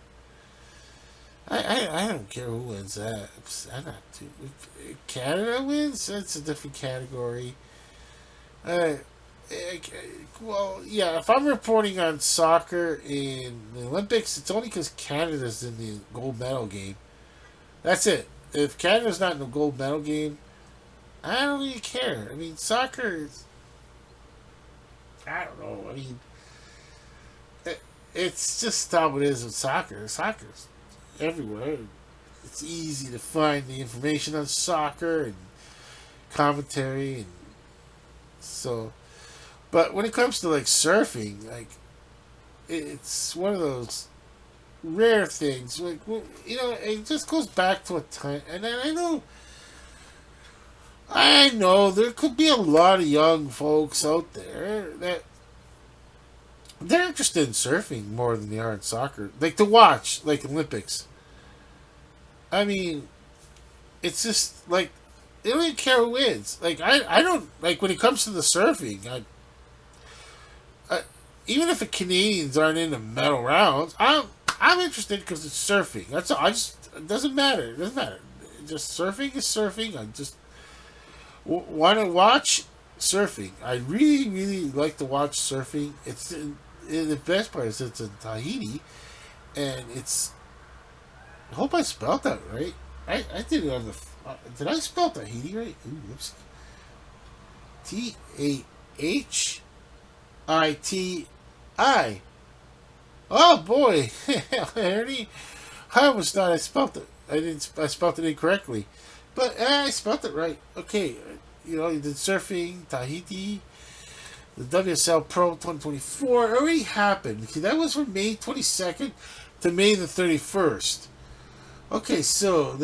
I don't care who wins that. I'm not too. If Canada wins, that's a different category. Uh, well, yeah. If I'm reporting on soccer in the Olympics, it's only because Canada's in the gold medal game. That's it. If Canada's not in the gold medal game, I don't really care. I mean, soccer is. I don't know. I mean, it's just how it is with soccer. Soccer's everywhere. It's easy to find the information on soccer and commentary, and so. But when it comes to like surfing, like it's one of those rare things. Like it just goes back to a time, and then I know there could be a lot of young folks out there that they're interested in surfing more than they are in soccer. Like to watch, like Olympics. I mean, it's just like they don't even care who wins. Like I don't like when it comes to the surfing. Even if the Canadians aren't in the medal rounds, I'm interested because it's surfing. That's all. It doesn't matter. It doesn't matter. Just surfing is surfing. I just want to watch surfing. I really, really like to watch surfing. The best part is it's in Tahiti, and it's. I hope I spelled that right. I did it on the. Did I spell Tahiti right? Ooh, oops. Tahiti. Oh boy, Ernie! I almost thought I spelled it. I spelled it incorrectly, but I spelled it right. Okay, you did surfing Tahiti. The WSL Pro 2024 already happened. Okay, that was from May 22nd to May the 31st. Okay, so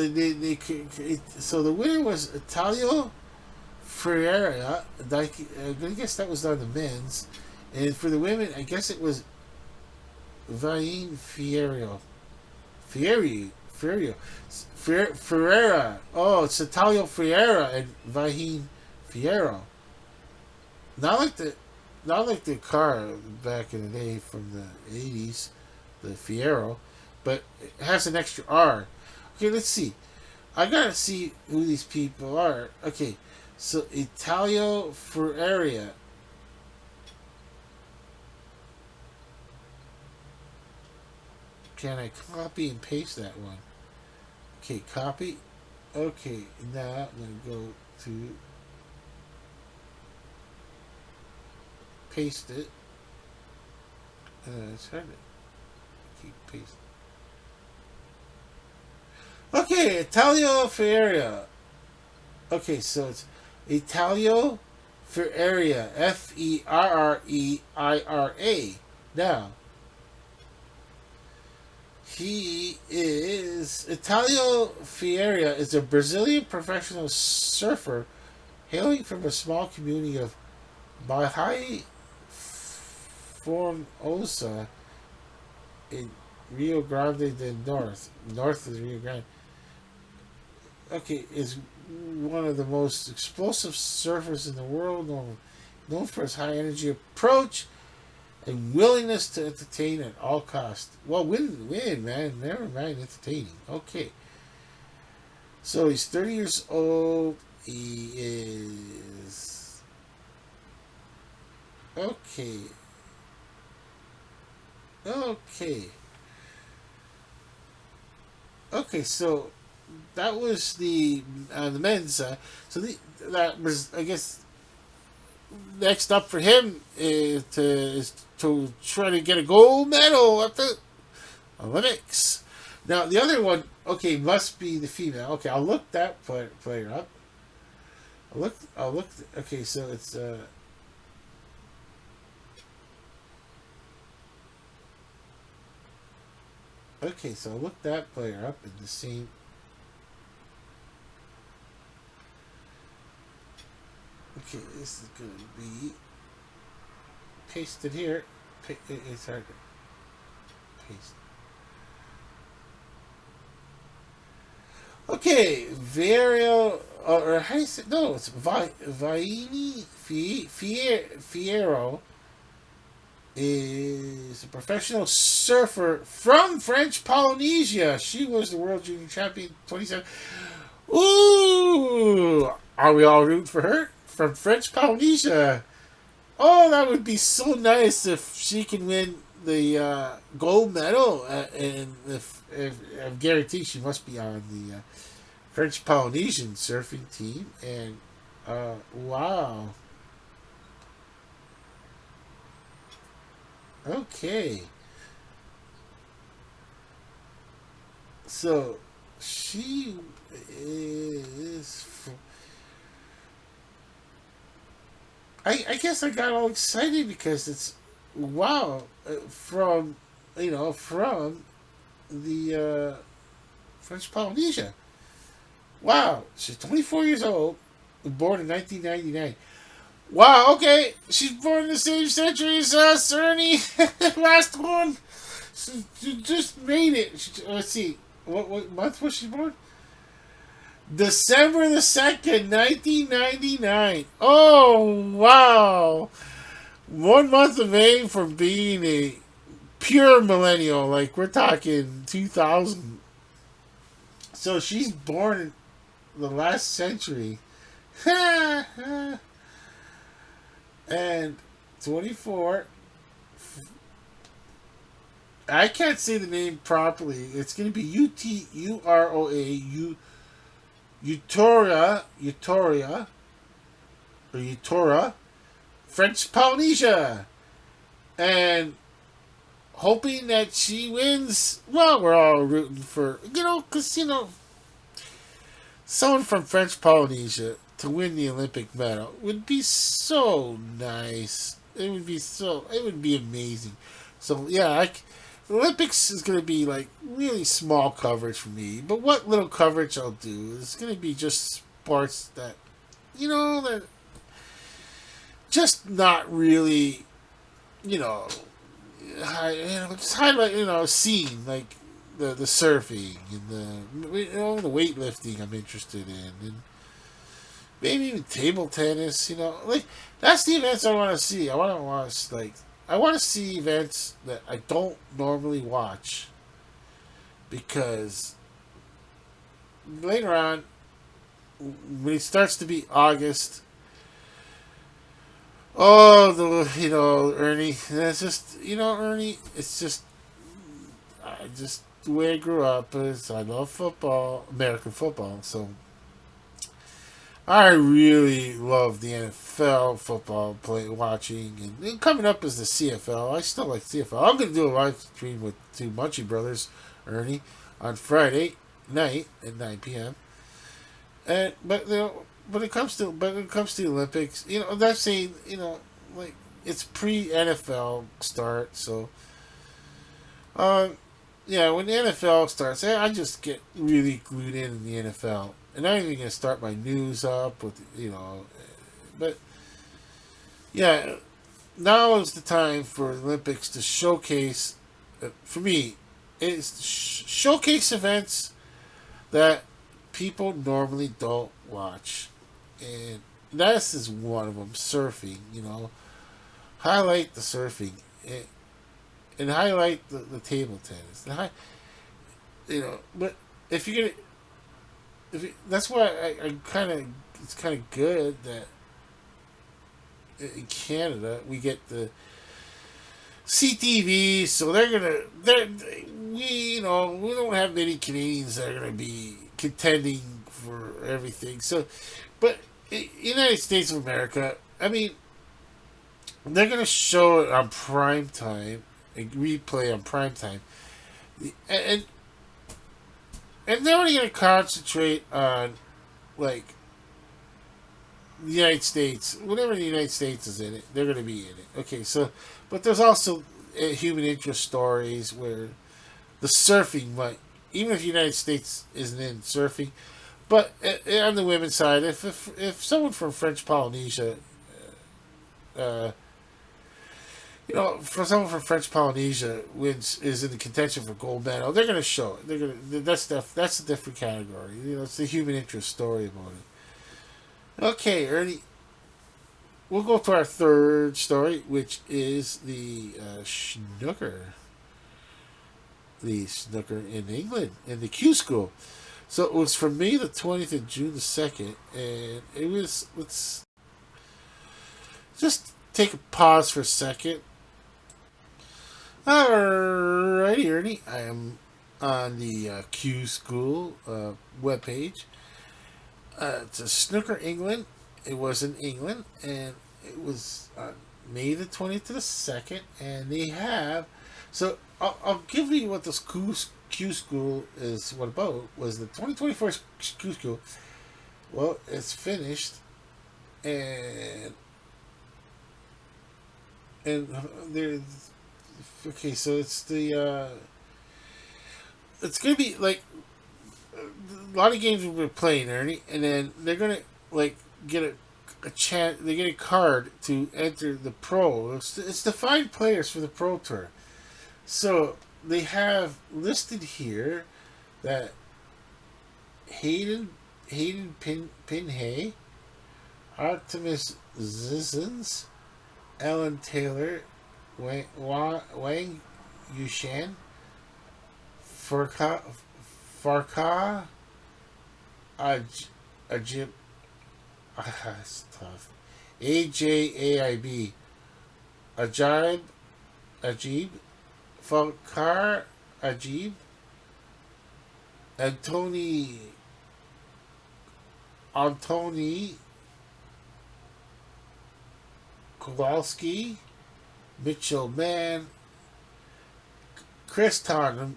so the winner was Italio Ferreira. I'm gonna guess that was on the men's, And for the women, I guess it was Vain Fierro. Fierio. Ferreira. Oh, it's Italio Ferreira and Vahin Fierro. Not like the not like the car back in the day from the 80s, the Fiero, but it has an extra R. Okay, let's see. I gotta see who these people are. Okay, so Italio Ferreira. Can I copy and paste that one? Okay, copy. Okay, now I'm gonna go to paste it. It's hard to keep pasting. Okay, Italio Ferreira. Okay, so it's Italio Ferreira. Ferreira. Now, he is Italio Ferreira is a Brazilian professional surfer hailing from a small community of Bahia Formosa in Rio Grande do North. North is Rio Grande. Okay, is one of the most explosive surfers in the world, known for his high energy approach and willingness to entertain at all costs. Well, win, man. Never mind entertaining. Okay. So he's 30 years old. He is. Okay. Okay. Okay, so that was the men's. That was, I guess, next up for him is to try to get a gold medal at the Olympics. Now the other one, okay, must be the female. Okay, I'll look that player up. I'll look. Okay, so it's okay, so I'll look that player up in the same. Okay, this is going to be pasted here. It's hard to paste. Okay, Vario, or how do you say? No, it's Vaini Fierro is a professional surfer from French Polynesia. She was the world junior champion 27. Ooh, are we all rooting for her from French Polynesia? Oh, that would be so nice if she can win the gold medal, and if I guarantee she must be on the French Polynesian surfing team. And wow, okay, so she is. I guess I got all excited because it's wow, from from the French Polynesia. Wow, she's 24 years old, born in 1999. Wow, okay, she's born in the same century as us, Ernie. Last one. She just made it. Let's see, what month was she born? December the 2nd, 1999. Oh, wow. 1 month away from being a pure millennial. Like, we're talking 2000. So she's born in the last century. And 24. I can't say the name properly. It's going to be Utoria, or Utora, French Polynesia, and hoping that she wins. Well, we're all rooting for, because someone from French Polynesia to win the Olympic medal would be so nice. It would be amazing. So yeah, the Olympics is going to be like really small coverage for me, but what little coverage I'll do is going to be just sports that, that just not really you know, just highlight, a scene like the surfing and the weightlifting I'm interested in, and maybe even table tennis. Like that's the events I want to see. I want to watch I want to see events that I don't normally watch because later on, when it starts to be August, oh, Ernie. That's just Ernie. It's just I just the way I grew up is I love football, American football. So I really love the NFL football watching, and coming up is the CFL. I still like CFL. I'm gonna do a live stream with two Munchie brothers, Ernie, on Friday night at 9 p.m. And but it comes to the Olympics, that's saying like it's pre NFL start, so yeah, when the NFL starts, I just get really glued in the NFL, and I'm even gonna start my news up with but yeah, now is the time for Olympics to showcase. For me, it's showcase events that people normally don't watch, and this is one of them. Surfing, highlight the surfing, and highlight the table tennis. But if you're gonna, that's why I kind of it's kind of good that in Canada we get the CTV, so we don't have many Canadians that are gonna be contending for everything. So, but United States of America, I mean, they're gonna show it on prime time, a replay on prime time, and and they're only gonna concentrate on like the United States, whenever the United States is in it, they're going to be in it. Okay, so, but there's also human interest stories where the surfing might, even if the United States isn't in surfing, but on the women's side, if someone from French Polynesia, uh, for someone from French Polynesia is in the contention for gold medal, they're going to show it. They're going to that's a different category. It's the human interest story about it. Okay, Ernie, we'll go to our third story, which is the snooker in England, in the Q School. So it was from May the 20th and June the 2nd, and it was, let's just take a pause for a second. Alrighty, Ernie, I am on the Q School webpage. It's a snooker England. It was in England, and it was on May the 20th to the 2nd, and they have. So I'll give you what this Q School is what about. Was the 2024 Q School. Well, it's finished, and there's. Okay, so it's gonna be like a lot of games we're playing, Ernie, and then they're gonna like get a chance. They get a card to enter the pro. It's to find players for the pro tour. So they have listed here that Hayden Pinhay, Artemis Zizens, Ellen Taylor, Wang Yushan, Farka Ajib, it's tough. AJAIB, Ajib, Farkar Ajib, Antoni Kowalski, Mitchell Mann, Chris Tottenham,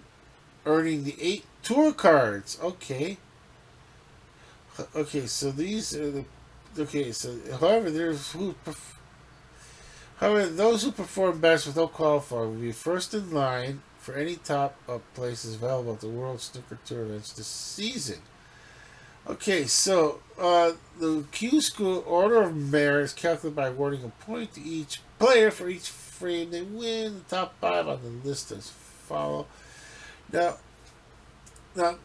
earning the 8 tour cards. Okay. Okay, so these are the. Okay, so however, those who perform best without qualifying will be first in line for any top up places available at the World Snooker Tour events this season. Okay, so the Q School Order of Merit is calculated by awarding a point to each player for each frame. They win. The top 5 on the list as follow. Now, now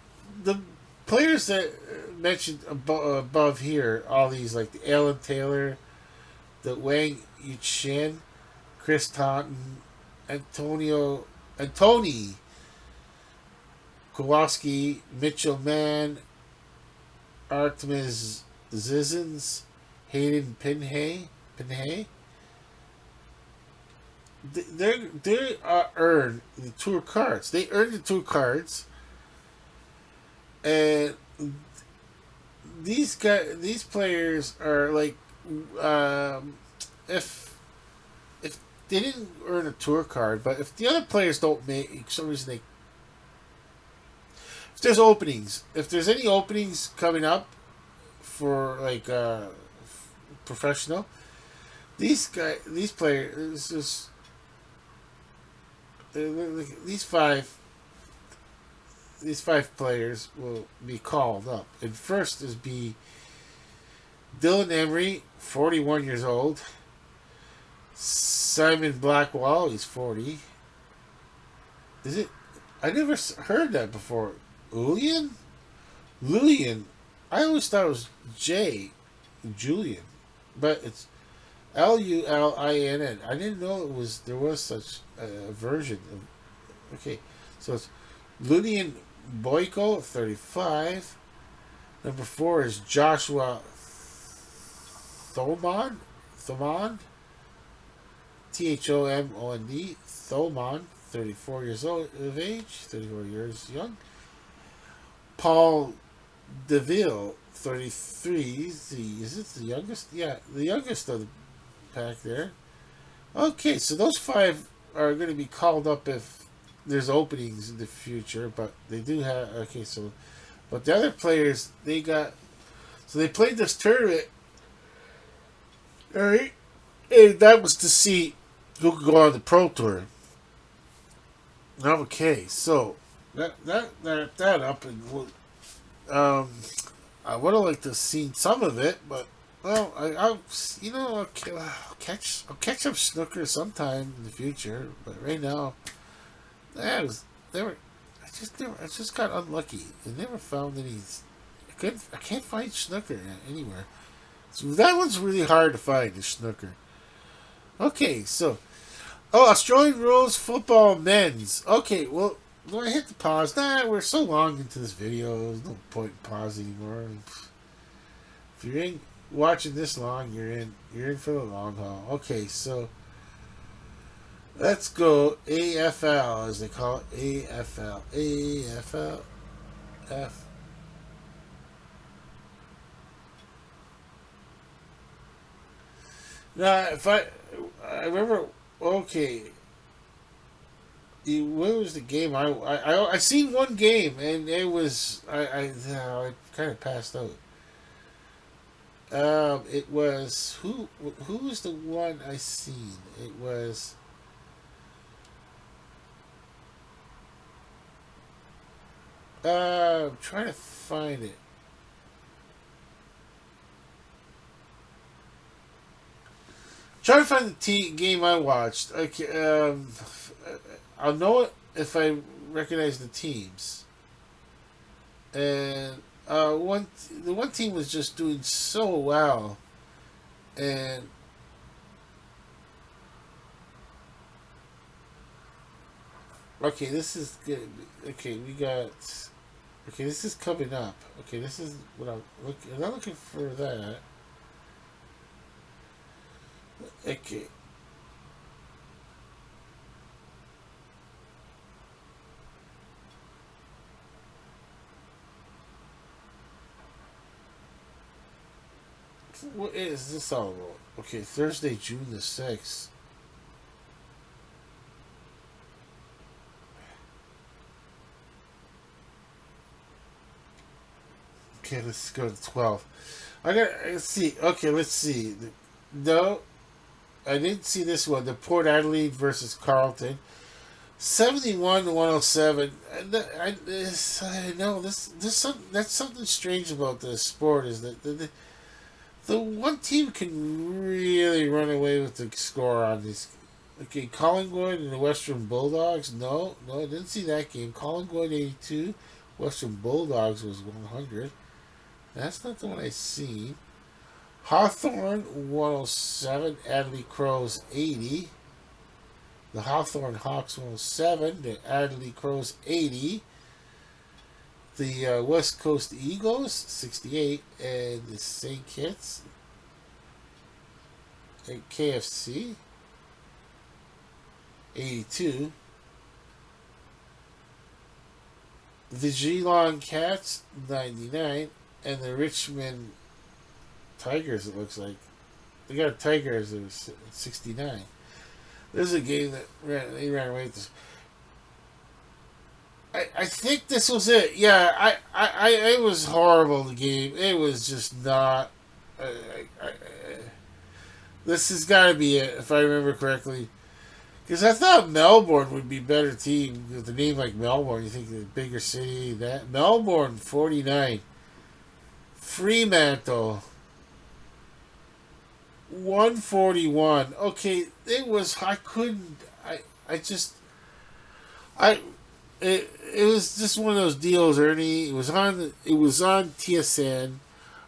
the players that mentioned above here, all these like the Alan Taylor, the Wang Yuchen, Chris Taunton, Antony Kowalski, Mitchell Mann, Artemis Zizens, Hayden Pinhay. They earned the tour cards. They earned the tour cards, and these players are like, if they didn't earn a tour card, but if the other players don't make, for some reason they, if there's openings, if there's any openings coming up for like professional, these players, these five players will be called up. And first is be Dylan Emery, 41 years old. Simon Blackwell, he's 40. Is it? I never heard that before. Julian? I always thought it was Julian, but it's Lulinn. I didn't know there was such a version of. Okay, so it's Lulian Boyko, 35. Number 4 is Joshua Thomond. Thomond. Thomond, 34 years old of age, 34 years young. Paul DeVille, 33. Is it the youngest? Yeah, the youngest of the pack there. Okay, so those 5 are going to be called up if there's openings in the future, but they do have. Okay, so, but the other players, they played this tournament. All right, and that was to see who could go on the Pro Tour. Okay, so that up, and I would have liked to have seen some of it, but well, I'll catch up snooker sometime in the future. But right now, I just got unlucky. I never found any. I can't find snooker anywhere. So that one's really hard to find, the snooker. Okay, so Australian rules football men's. Okay, well, do I hit the pause? Nah, we're so long into this video. There's no point in pausing anymore. If you're watching this long, you're in for the long haul. Okay, so let's go AFL, as they call it. AFL. Now, if I remember, okay, what was the game? I seen one game, and it was I kind of passed out. It was who was the one I seen? It was I'm trying to find it. Trying to find the game I watched. Okay, I'll know it if I recognize the teams. And the one team was just doing so well, and okay, this is good. Okay, we got. Okay, this is coming up. Okay, this is what I'm looking. I'm not looking for that. Okay. What is this all about? Okay, Thursday, June the 6th. Okay, let's go to 12. Let's see. Okay, let's see. No, I didn't see this one. The Port Adelaide versus Carlton. 71 to 107. I know that's something strange about this sport, is that the one team can really run away with the score on these. Okay, Collingwood and the Western Bulldogs. No, no, I didn't see that game. Collingwood 82, Western Bulldogs was 100. That's not the one I seen. Hawthorne 107, Adelaide Crows 80. The Hawthorne Hawks 107, the Adelaide Crows 80. The West Coast Eagles 68, and the St. Kitts at KFC 82. The Geelong Cats 99, and the Richmond Tigers. It looks like they got Tigers at 69. This is a game that they ran away with this. I think this was it. Yeah, it was horrible. The game. It was just not. This has got to be it, if I remember correctly. Because I thought Melbourne would be a better team with a name like Melbourne. You think the bigger city that Melbourne 49, Fremantle 141. Okay, it was. I couldn't. I just. I. It was just one of those deals, Ernie. It was on. It was on TSN.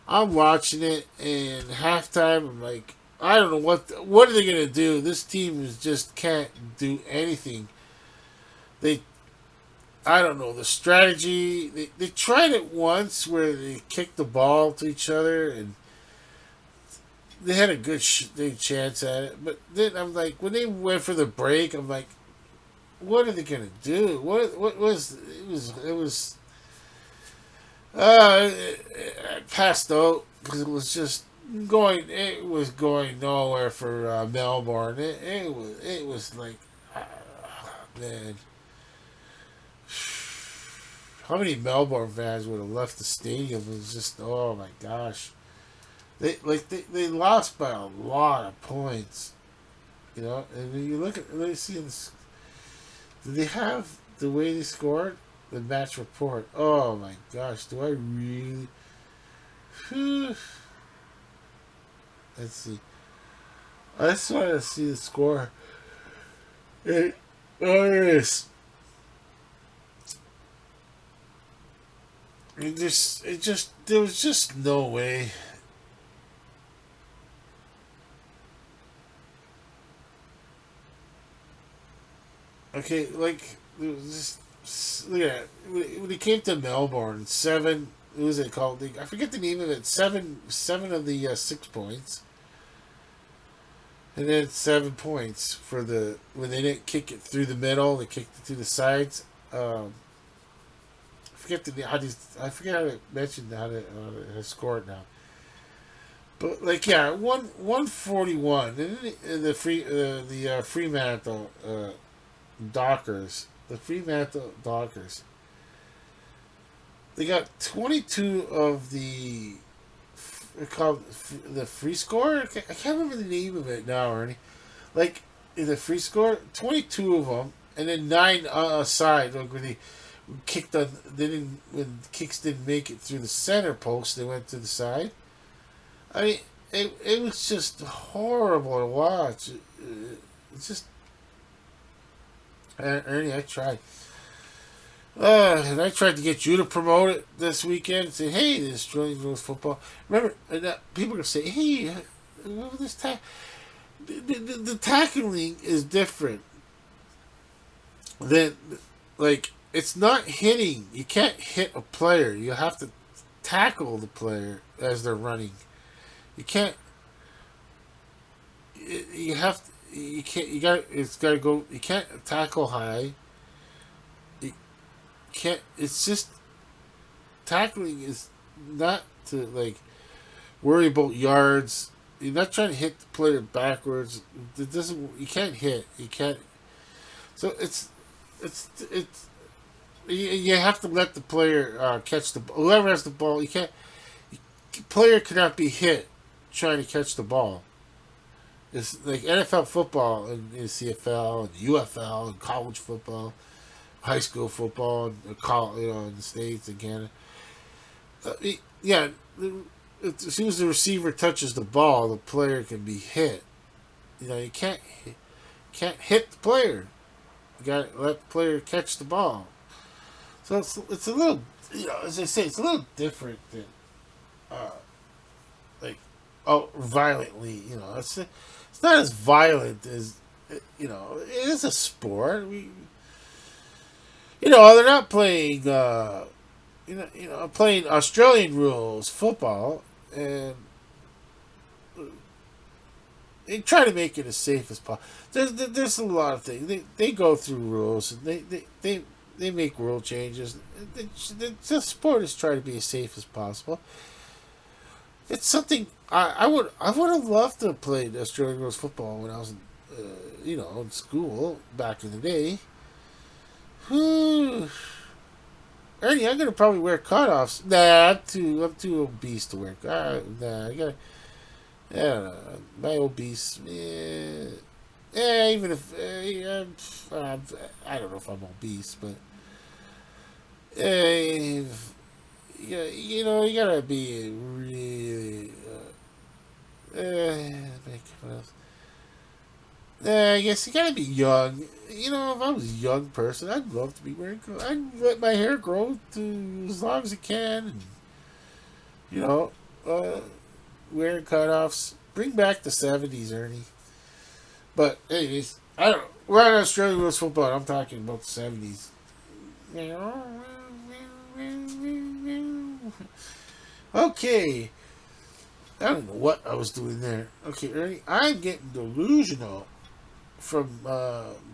I'm watching it, and halftime, I'm like, I don't know what are they gonna do. This team just can't do anything. They, I don't know the strategy. They tried it once where they kicked the ball to each other, and they had a good chance at it. But then I'm like, when they went for the break, I'm like, what are they gonna do? What was it was I passed out because it was going nowhere for Melbourne. It was like, man, how many Melbourne fans would have left the stadium? It was just, oh my gosh, they lost by a lot of points, And when you let me see this. Do they have the way they scored? The match report. Oh my gosh, do I really? Whew. Let's see. I just want to see the score. It is. There was just no way. Okay, like, it was just, yeah, when it came to Melbourne, seven, what was it called? I forget the name of it. Seven of the 6 points, and then 7 points for when they didn't kick it through the middle, they kicked it through the sides. I forget I forget how to mention how to score it now. But like, yeah, 141, and then the Fremantle Dockers, the Fremantle Dockers. They got 22 of the called the free score. I can't remember the name of it now, Ernie. Like, in the free score, 22 of them, and then 9 aside. Like when they kicked on, when kicks didn't make it through the center post, they went to the side. I mean, it was just horrible to watch. It's just, Ernie, I tried. And I tried to get you to promote it this weekend and say, hey, this Australian rules football. Remember, people are going to say, hey, remember this the tackling is different. Then, like, it's not hitting. You can't hit a player. You have to tackle the player as they're running. You can't. You have. You can't. You got. It's got to go. You can't tackle high. You can't. It's just tackling is not to like worry about yards. You're not trying to hit the player backwards. It doesn't. You can't hit. You can't. So it's. You have to let the player catch the ball. Whoever has the ball, you can't. Player cannot be hit trying to catch the ball. It's like NFL football and CFL and UFL and college football, high school football, and in the States and Canada. Yeah, as soon as the receiver touches the ball, the player can be hit. You can't. can't hit the player. You got to let the player catch the ball. So it's a little, as I say, it's a little different than uh, like violently. It's not as violent as It is a sport. They're not playing. Playing Australian rules football, and they try to make it as safe as possible. There's a lot of things they go through rules, and they make rule changes. The sport is trying to be as safe as possible. It's something I would have loved to have played Australian rules football when I was in school back in the day. Whew. Ernie, I'm gonna probably wear cutoffs. Nah, I'm too obese to wear. Nah, I gotta. Yeah, my obese. Even if I don't know if I'm obese, but yeah, you gotta be really. What else? I guess you gotta be young. If I was a young person, I'd love to be wearing. I'd let my hair grow to as long as it can, and you know, uh, wearing cutoffs. Bring back the '70s, Ernie. But anyways, I don't. We're on Australian rules football. I'm talking about the '70s. Okay, I don't know what I was doing there. Okay, Ernie, I'm getting delusional from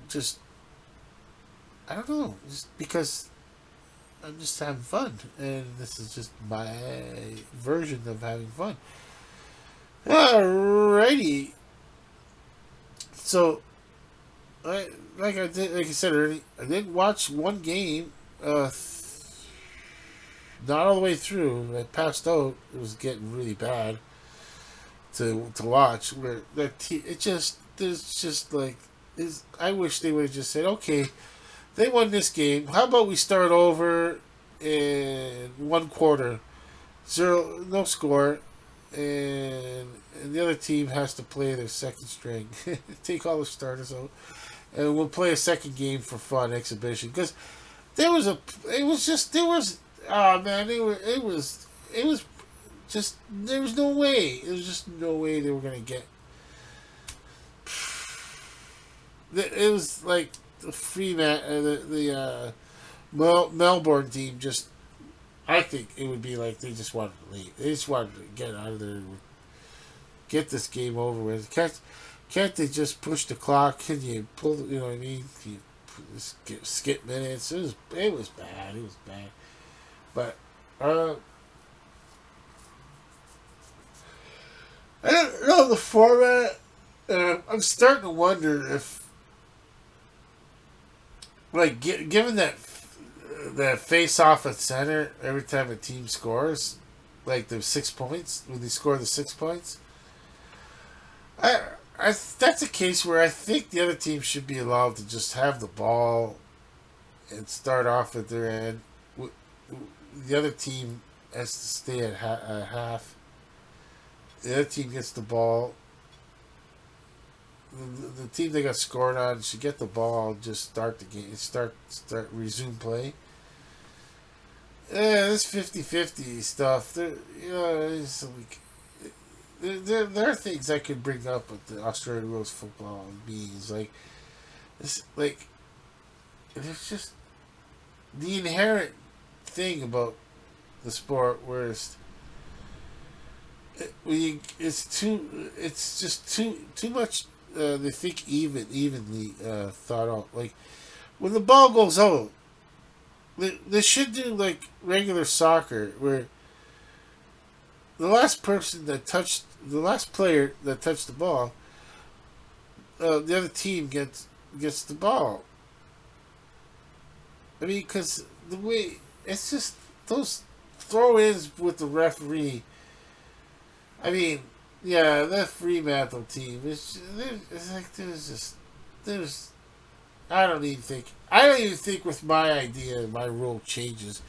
just I don't know, just because I'm just having fun, and this is just my version of having fun. Alrighty, so like I said earlier, I did watch one game, not all the way through. I passed out. It was getting really bad to watch. Where it just there's just like is I wish they would have just said, okay, they won this game. How about we start over in one quarter, zero, no score, and the other team has to play their second string. Take all the starters out, and we'll play a second game for fun exhibition. Because it was just there was, oh man, it was just there was no way. There was just no way they were gonna get. It was like the Melbourne team just. I think it would be like they just wanted to leave. They just wanted to get out of there, and get this game over with. Can't they just push the clock? Can you pull? You know what I mean? You skip minutes. It was bad. It was bad. But I don't know the format. I'm starting to wonder if, like, given that face off at center every time a team scores, like the 6 points when they score the 6 points. That's a case where I think the other team should be allowed to just have the ball and start off at their end. The other team has to stay at half. The other team gets the ball. The team they got scored on should get the ball, just start the game, resume play. Yeah, this 50-50 stuff. There are things I could bring up with the Australian rules football and bees it's just the inherent thing about the sport, where it's just too much. They think evenly thought out. Like when the ball goes out, they should do like regular soccer, where the last player that touched the ball, the other team gets the ball. I mean, because the way it's just those throw-ins with the referee. I mean, yeah, that Fremantle team it's like there's. I don't even think with my idea, my rule changes.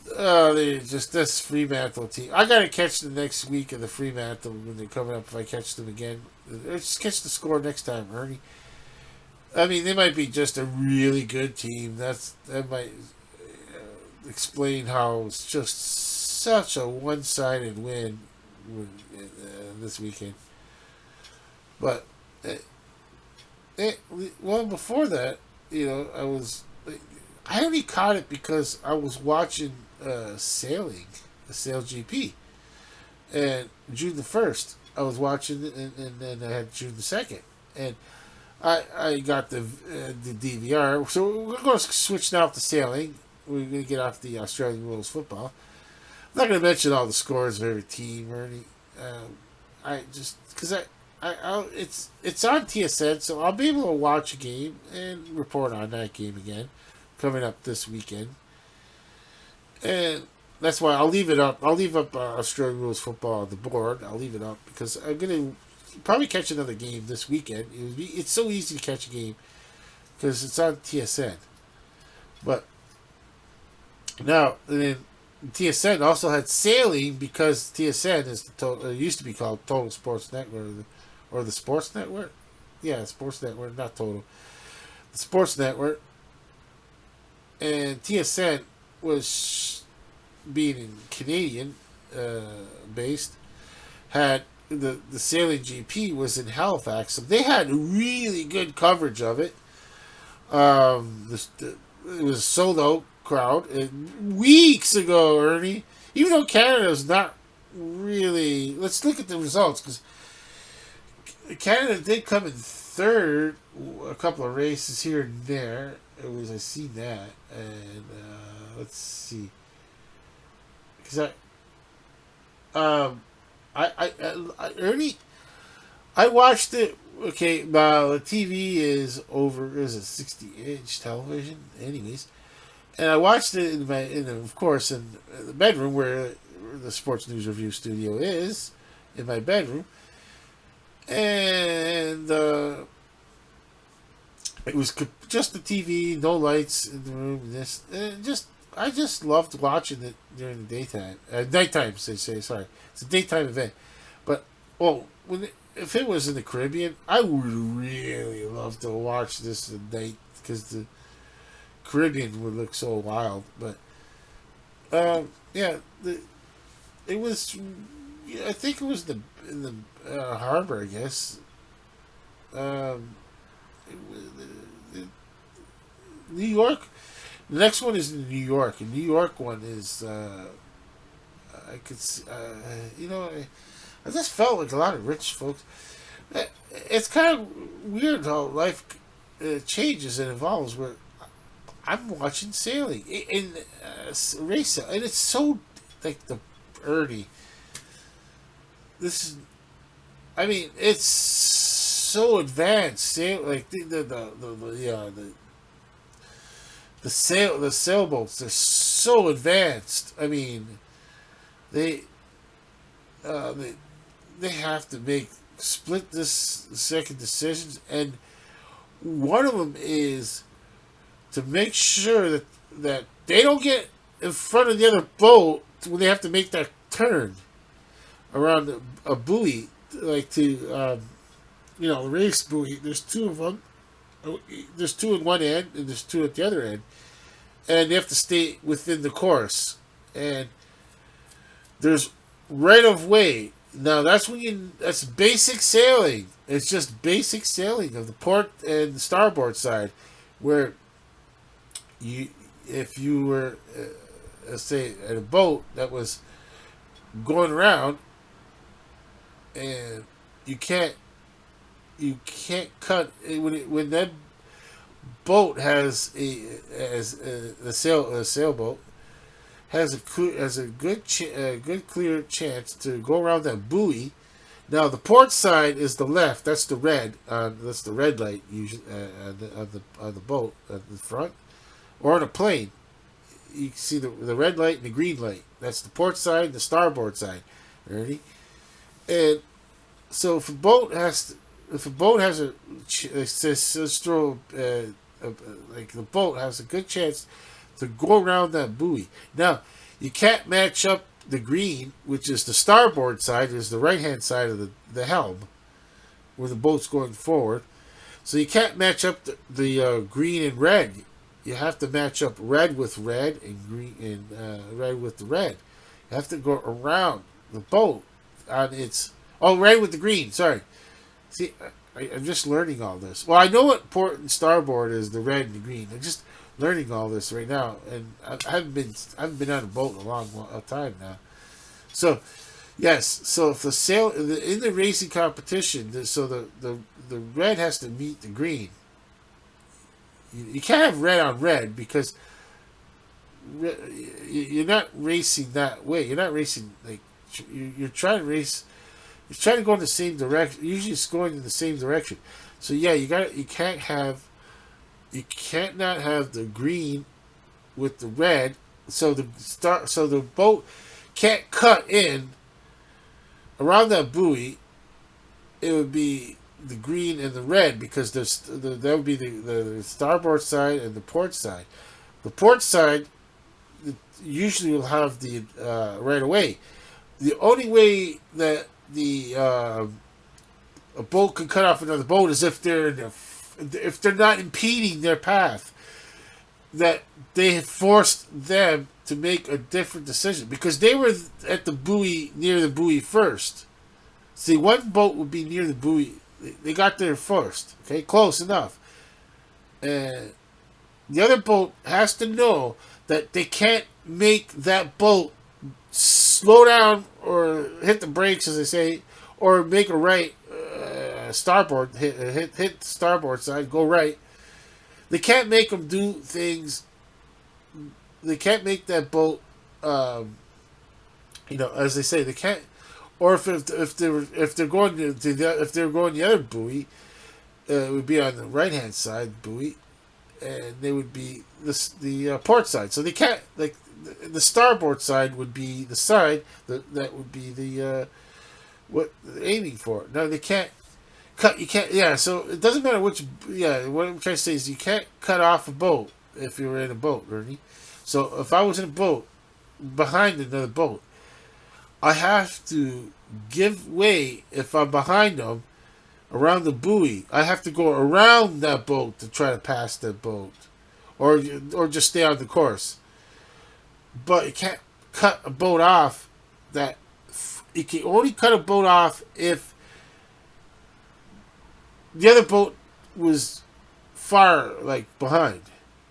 They just this Fremantle team. I gotta catch the next week of the Fremantle when they're coming up. If I catch them again, or just catch the score next time, Ernie. I mean, they might be just a really good team. That might explain how it's just such a one-sided win this weekend. But it, it, well, before that, I only caught it because I was watching sailing, the Sail GP, and June the 1st. I was watching it, and then I had June the 2nd, and I got the DVR. So we're going to switch now to sailing. We're going to get off the Australian rules football. I'm not going to mention all the scores of every team or any. I just because it's on TSN, so I'll be able to watch a game and report on that game again coming up this weekend. And that's why I'll leave it up. I'll leave up Australian rules football on the board. I'll leave it up because I'm gonna probably catch another game this weekend. It's so easy to catch a game because it's on TSN. But now, and then TSN also had sailing because TSN is it used to be called Total Sports Network or the Sports Network. Yeah, Sports Network, not Total. The Sports Network. And TSN was being Canadian based, had the sailing GP was in Halifax, so they had really good coverage of it. It was sold out crowd weeks ago, Ernie. Even though Canada's not really. Let's look at the results because Canada did come in third a couple of races here and there. I seen that, and let's see, because Ernie, I watched it. Okay, the TV is over. Is it 60-inch television? Anyways, and I watched it of course, in the bedroom where the Sports News Review studio is, in my bedroom, and it was just the TV, no lights in the room. I just loved watching it during the daytime, nighttime. They say, sorry, it's a daytime event. But if it was in the Caribbean, I would really love to watch this at night because the Caribbean would look so wild. But yeah, it was. I think it was in the harbor. I guess. New York. The next one is in New York. And New York one is. I could see. I just felt like a lot of rich folks. It's kind of weird how life changes and evolves. Where I'm watching sailing in race, and it's so like the Ernie. This is. I mean, it's so advanced. Like the sailboats. They're so advanced. I mean, they uh, they they have to make split this second decisions, and one of them is to make sure that they don't get in front of the other boat when they have to make that turn around a buoy, like the race buoy. There's two of them. There's two at one end and there's two at the other end, and they have to stay within the course. And there's right of way. Now that's basic sailing. It's just basic sailing of the port and the starboard side, where if you were say at a boat that was going around, and you can't cut when that boat has a sailboat has a good clear chance to go around that buoy. Now the port side is the left. That's the red. That's the red light usually on the boat at the front, or on a plane. You can see the red light and the green light. That's the port side and the starboard side. Ready? And so if a boat has let's throw like the boat has a good chance to go around that buoy. Now, You can't match up the green, which is the starboard side, is the right hand side of the helm, where the boat's going forward. So you can't match up the green and red. You have to match up red with red and green and red with the red. You have to go around the boat on its red with the green. Sorry. See, I'm just learning all this. Well, I know what port and starboard is, the red and the green. I'm just learning all this right now, and I haven't been on a boat in a long time now. So, yes. So if the sail in the racing competition, so the red has to meet the green. You can't have red on red because you're not racing that way. You're not racing like you're trying to race. You're trying to go in the same direction. Usually, it's going in the same direction. So yeah, you can't not have the green with the red. So the boat can't cut in around that buoy. It would be the green and the red because that would be the starboard side and the port side. The port side usually will have the right away. The only way that a boat can cut off another boat is if they're not impeding their path. That they have forced them to make a different decision because they were at the buoy near the buoy first. See, one boat would be near the buoy. They got there first. Okay, close enough. And the other boat has to know that they can't make that boat slow down or hit the brakes, as they say, or make a right starboard, hit the starboard side, go right. They can't make them do things. They can't make that boat, as they say, they can't. Or if they're going if they're going the other buoy, it would be on the right hand side buoy, and they would be the port side. So they can't the starboard side would be the side that would be the what they're aiming for. No, they can't cut. You can't. Yeah. So it doesn't matter which. Yeah. What I'm trying to say is you can't cut off a boat if you're in a boat, Ernie. So if I was in a boat behind another boat, I have to give way if I'm behind them around the buoy. I have to go around that boat to try to pass that boat, or just stay on the course. But you can't cut a boat off. You can only cut a boat off if the other boat was far behind,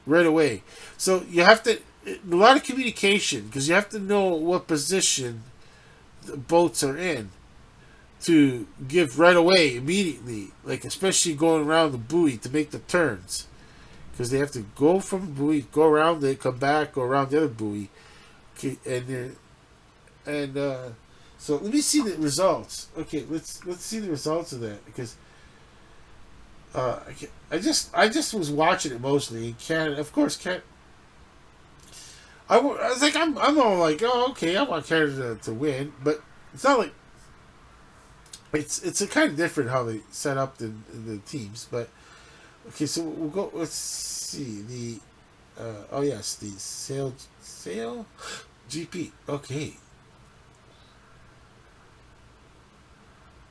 right away. So you have to a lot of communication because you have to know what position the boats are in to give right away immediately, especially going around the buoy to make the turns because they have to go from the buoy, go around it, come back, go around the other buoy. Okay, so let me see the results. Okay, let's see the results of that because I just was watching it mostly in Canada. Of course, I was like, I'm all like, oh, okay, I want Canada to win, but it's not like it's a kind of different how they set up the teams. But okay, so we'll go. Let's see the the sail GP.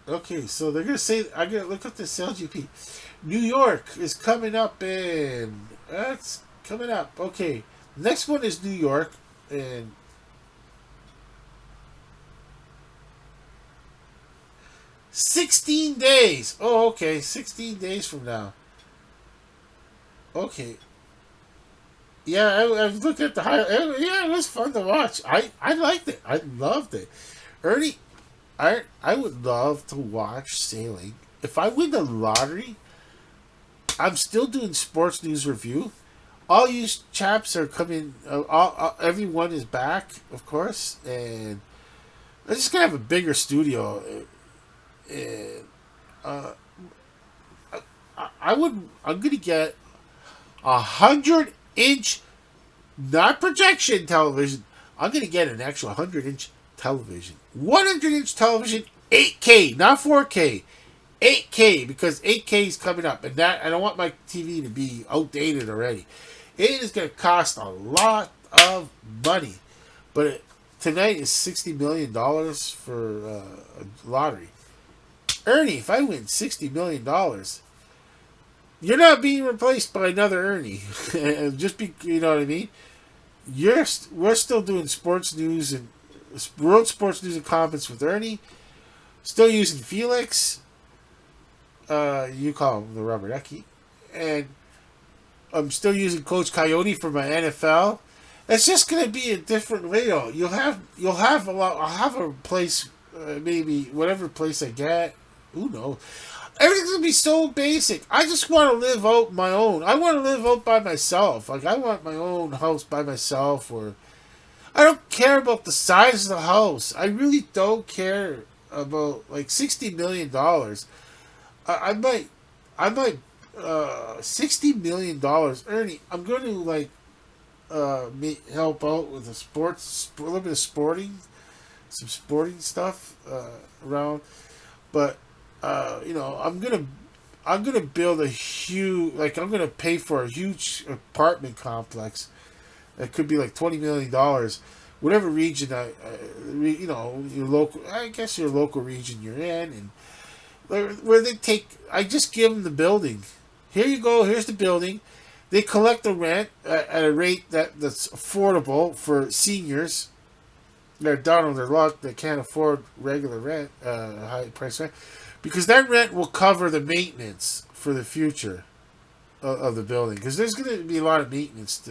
Okay, so they're gonna say I'm gonna look up the sail GP. New York is coming up, and that's coming up. Okay. Next one is New York, and 16 days. Oh, okay, 16 days from now. Okay. Yeah, I've looked at the high. Yeah, it was fun to watch. I liked it. I loved it. Ernie, I would love to watch sailing. If I win the lottery, I'm still doing sports news review. All you chaps are coming. Everyone is back, of course, and I'm just gonna have a bigger studio. And I'm gonna get 100-inch, not projection television. I'm gonna get an actual 100-inch television, 100-inch television, 8K, not 4K. 8K because 8K is coming up, and that I don't want my TV to be outdated already. It is going to cost a lot of money, Tonight is $60 million for a lottery. Ernie, if I win $60 million, you're not being replaced by another Ernie. Just be, you know what I mean. We're still doing sports news and world sports news and comments with Ernie. Still using Felix. You call him the rubber ducky, and I'm still using Coach Coyote for my NFL. It's just gonna be a different layout. You'll have a lot. I'll have a place, maybe whatever place I get. Who knows? Everything's gonna be so basic. I just want to live out my own. I want to live out by myself. Like I want my own house by myself, or I don't care about the size of the house. I really don't care about like $60 million. I might, $60 million, Ernie. I'm going to like help out with a little bit of some sporting stuff around, but I'm gonna build a huge, like I'm gonna pay for a huge apartment complex. It could be like $20 million, whatever region your local. I guess your local region you're in, and where they take. I just give them the building. Here you go. Here's the building. They collect the rent at a rate that's affordable for seniors. They're down on their luck. They can't afford regular rent, high price rent, because that rent will cover the maintenance for the future of the building. Because there's going to be a lot of maintenance.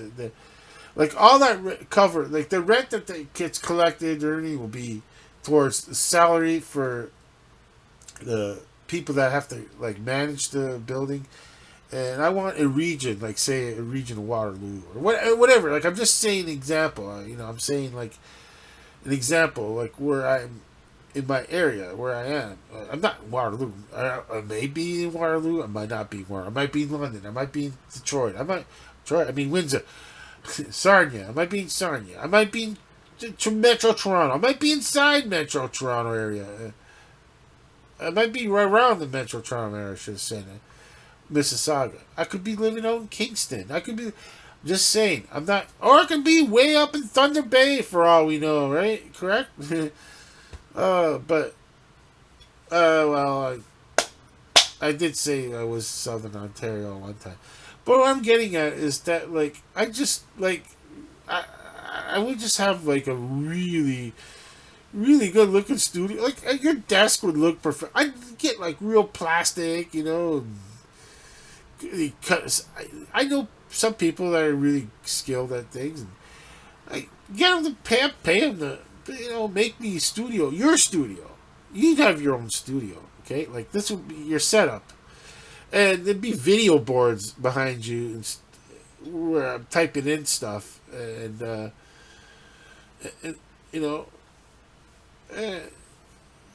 Like all that cover, like the rent that gets collected, Ernie, will be towards the salary for the people that have to like manage the building. And I want a region, like say a region of Waterloo or whatever. Like I'm just saying an example. I'm saying like an example, like where I'm in my area, where I am. I'm not in Waterloo. I may be in Waterloo. I might not be in Waterloo. I might be in London. I might be in Detroit. I mean Windsor. Sarnia. I might be in Sarnia. I might be in Metro Toronto. I might be inside Metro Toronto area. I might be right around the Metro Toronto area, I should have said that. Mississauga. I could be living out in Kingston. I could be just saying. I'm not, or I could be way up in Thunder Bay for all we know, right? Correct? Well, I did say I was Southern Ontario one time. But what I'm getting at is that, like, I just, like, I would just have, like, a really, really good looking studio. Like, your desk would look perfect. I'd get, like, real plastic, I know some people that are really skilled at things. And I get them to pay them to, make me your studio. You'd have your own studio, okay? Like, this would be your setup. And there'd be video boards behind you where I'm typing in stuff. And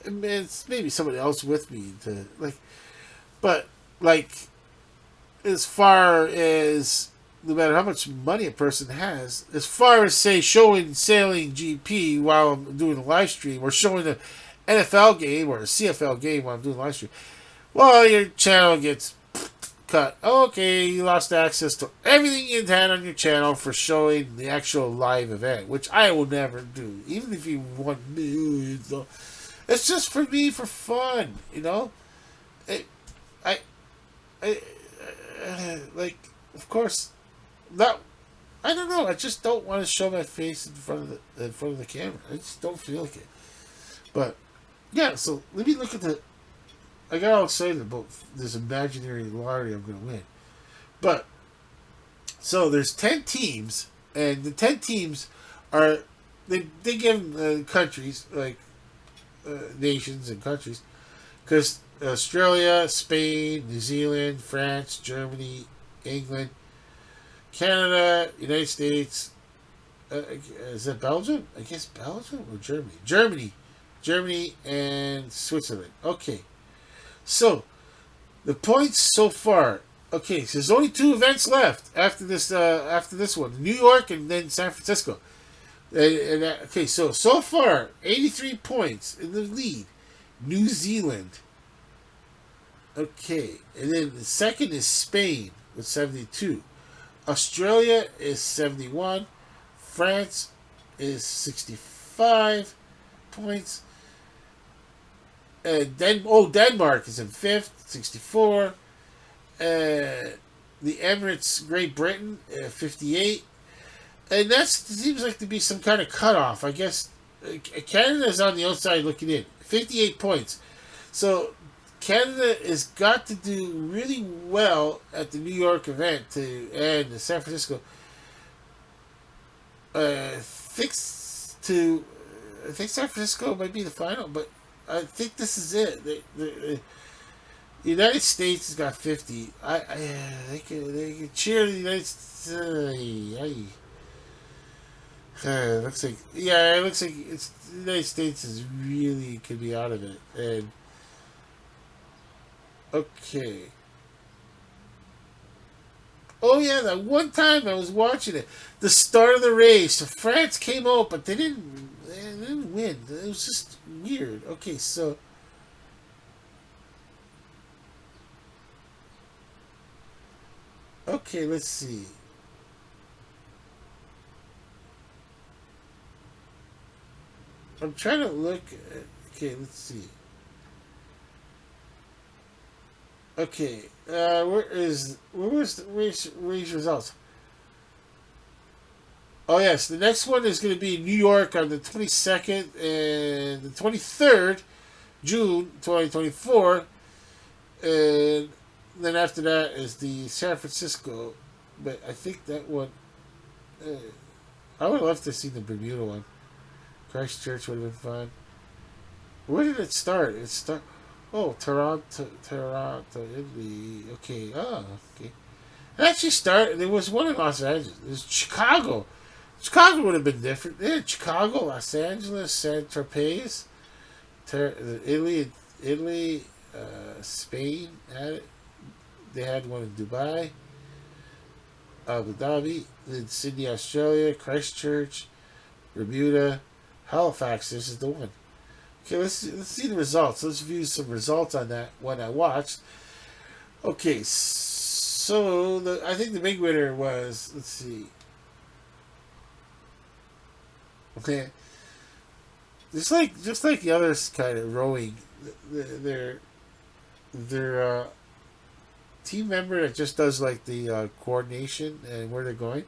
it's maybe somebody else with me to, like, but, like, as far as, no matter how much money a person has, as far as, say, showing sailing GP while I'm doing a live stream, or showing an NFL game or a CFL game while I'm doing a live stream, well, your channel gets cut. Okay, you lost access to everything you had on your channel for showing the actual live event, which I will never do, even if you want millions. It's just for me, for fun, like, of course, that I don't know. I just don't want to show my face in front of the camera. I just don't feel like it. But yeah, so let me look at I got all excited about this imaginary lottery I'm going to win. But so there's 10 teams, and the 10 teams are they give them countries, like nations and countries, because Australia, Spain, New Zealand, France, Germany, England, Canada, United States. Is that Belgium? I guess Belgium or Germany. Germany and Switzerland. Okay. So, the points so far. Okay, so there's only 2 events left after this one. New York and then San Francisco. Okay, so far, 83 points in the lead. New Zealand. Okay, and then the second is Spain with 72. Australia is 71. France is 65 points. Denmark is in fifth, 64. The Emirates, Great Britain, 58. And that seems like to be some kind of cutoff. I guess Canada's on the outside looking in. 58 points. So Canada has got to do really well at the New York event and the San Francisco. Thinks to I think San Francisco might be the final, but I think this is it. The United States has got 50. They can cheer the United States. It looks like it's the United States is really could be out of it. And okay. Oh yeah, that one time I was watching it, the start of the race, France came out, but they didn't win. It was just weird. Okay, so okay, let's see. I'm trying to look. Okay, let's see. Okay, where was the race results? Oh yes, the next one is going to be New York on the 22nd and the 23rd June 2024, and then after that is the San Francisco. But I think that one, uh, I would love to see the Bermuda one. Christchurch would have been fun. Where did it start? It start. Oh, Toronto, Italy. Okay. Oh, okay. It actually started. There was one in Los Angeles. It was Chicago. Chicago would have been different. Yeah, Chicago, Los Angeles, Saint Tropez, Italy, Spain had it. They had one in Dubai, Abu Dhabi, then Sydney, Australia, Christchurch, Bermuda, Halifax. This is the one. Okay, let's see the results. Let's view some results on that one I watched. Okay, so I think the big winner was, let's see. Okay, just like the others, kind of rowing, their their team member that just does like the coordination and where they're going.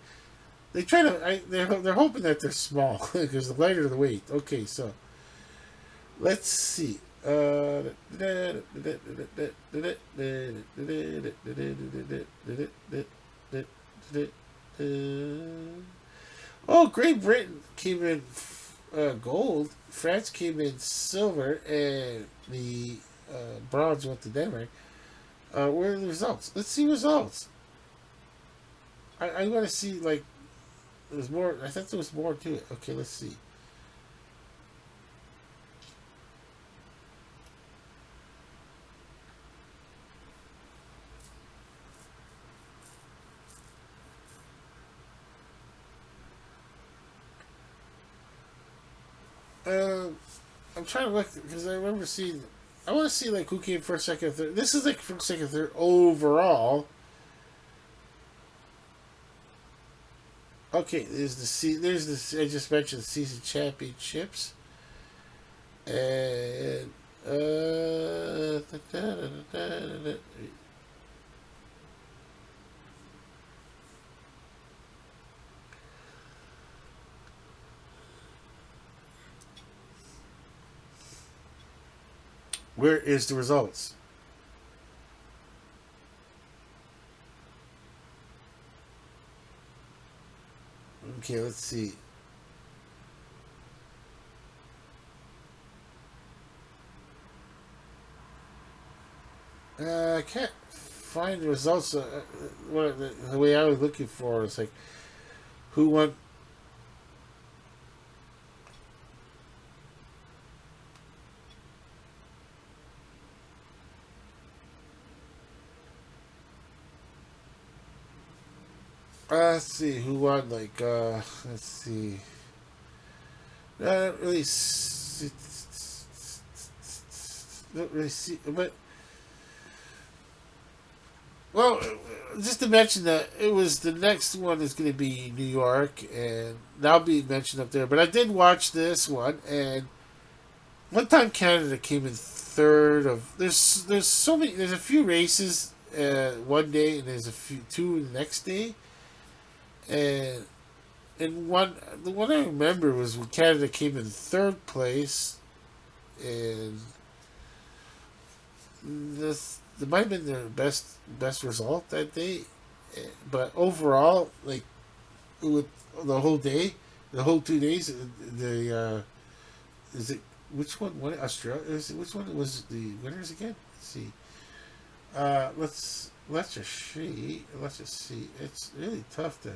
They try to. They're hoping that they're small because the lighter the weight. Okay, so let's see. Oh, Great Britain came in gold. France came in silver, and the bronze went to Denmark. Where are the results? Let's see results. I want to see like there's more. I thought there was more to it. Okay, let's see. Uh, I'm trying to look because I remember seeing. I want to see like who came first, second, third. This is like first, second, third overall. Okay, there's the I just mentioned the season championships, and where is the results? Okay, let's see. I can't find the results. What the way I was looking for is like who won. Let's see who won. Like let's see. I don't really see, don't really see, but Well, just to mention that it was the next one is going to be New York, and that'll be mentioned up there. But I did watch this one, and one time Canada came in third. Of there's so many. There's a few races one day, and there's a few two the next day, and one the one I remember was when Canada came in third place, and this that might have been their best result that day. But overall, like with the whole day, the whole 2 days, the is it which one? What Australia? Is it, which one was the winners again? Let's see. Let's just see. Let's just see. It's really tough to.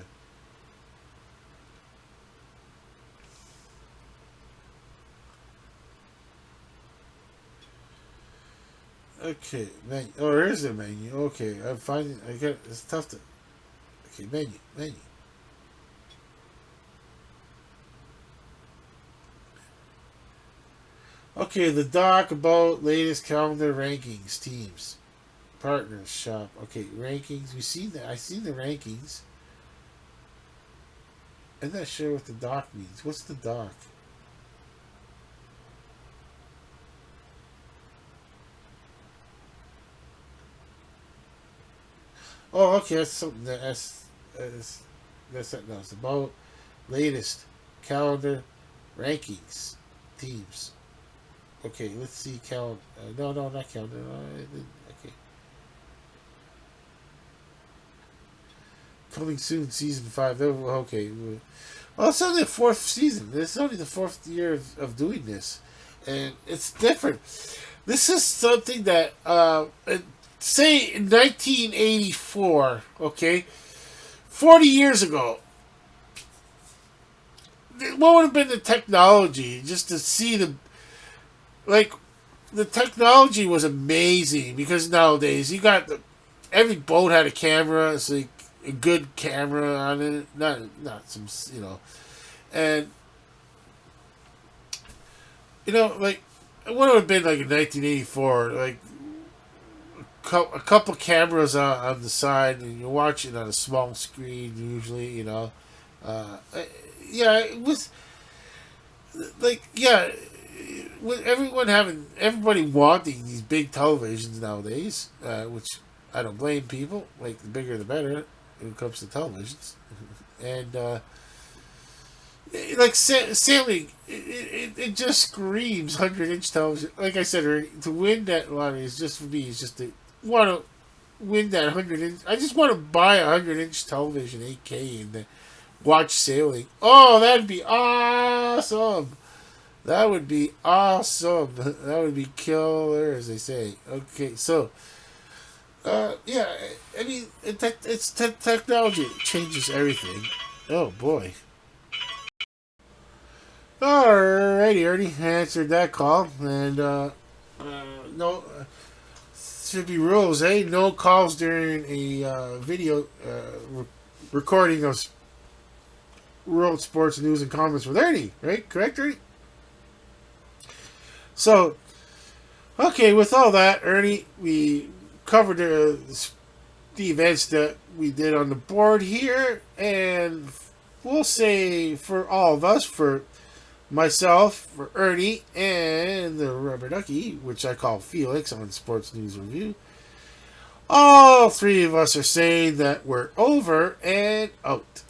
Okay, menu. Oh, here's the menu. Okay, I'm finding. I get. It's tough to. Okay, menu. Okay, the doc about latest calendar rankings, teams, partners, shop. Okay, rankings. We seen that. I seen the rankings. I'm not sure what the doc means. What's the doc? Oh, okay. That's something that's something else. About latest calendar rankings, teams. Okay, let's see. No, not calendar. Okay, coming soon, season five. Okay, well, it's only the fourth season. This is only the fourth year of doing this, and it's different. This is something that, say, in 1984. Okay, 40 years ago. What would have been the technology just to see like the technology was amazing because nowadays you got every boat had a camera, so a good camera on it, not some and like it would have been like in 1984, like a couple cameras on the side, and you're watching on a small screen usually, uh, yeah, it was like with everybody wanting these big televisions nowadays, which I don't blame people. Like the bigger the better when it comes to televisions, and like sailing, it just screams 100-inch television. Like I said, to win that lottery is just for me. It's just to want to win that 100-inch. I just want to buy a 100-inch television, 8K, and watch sailing. Oh, that'd be awesome. That would be awesome. That would be killer, as they say. Okay, so, yeah, I mean, technology changes everything. Oh, boy. Alrighty, Ernie answered that call. And, no, should be rules, eh? No calls during a video recording of world sports news and comments with Ernie, right? Correct, Ernie? So, okay, with all that, Ernie, we covered the events that we did on the board here, and we'll say for all of us, for myself, for Ernie, and the rubber ducky, which I call Felix on Sports News Review, all three of us are saying that we're over and out.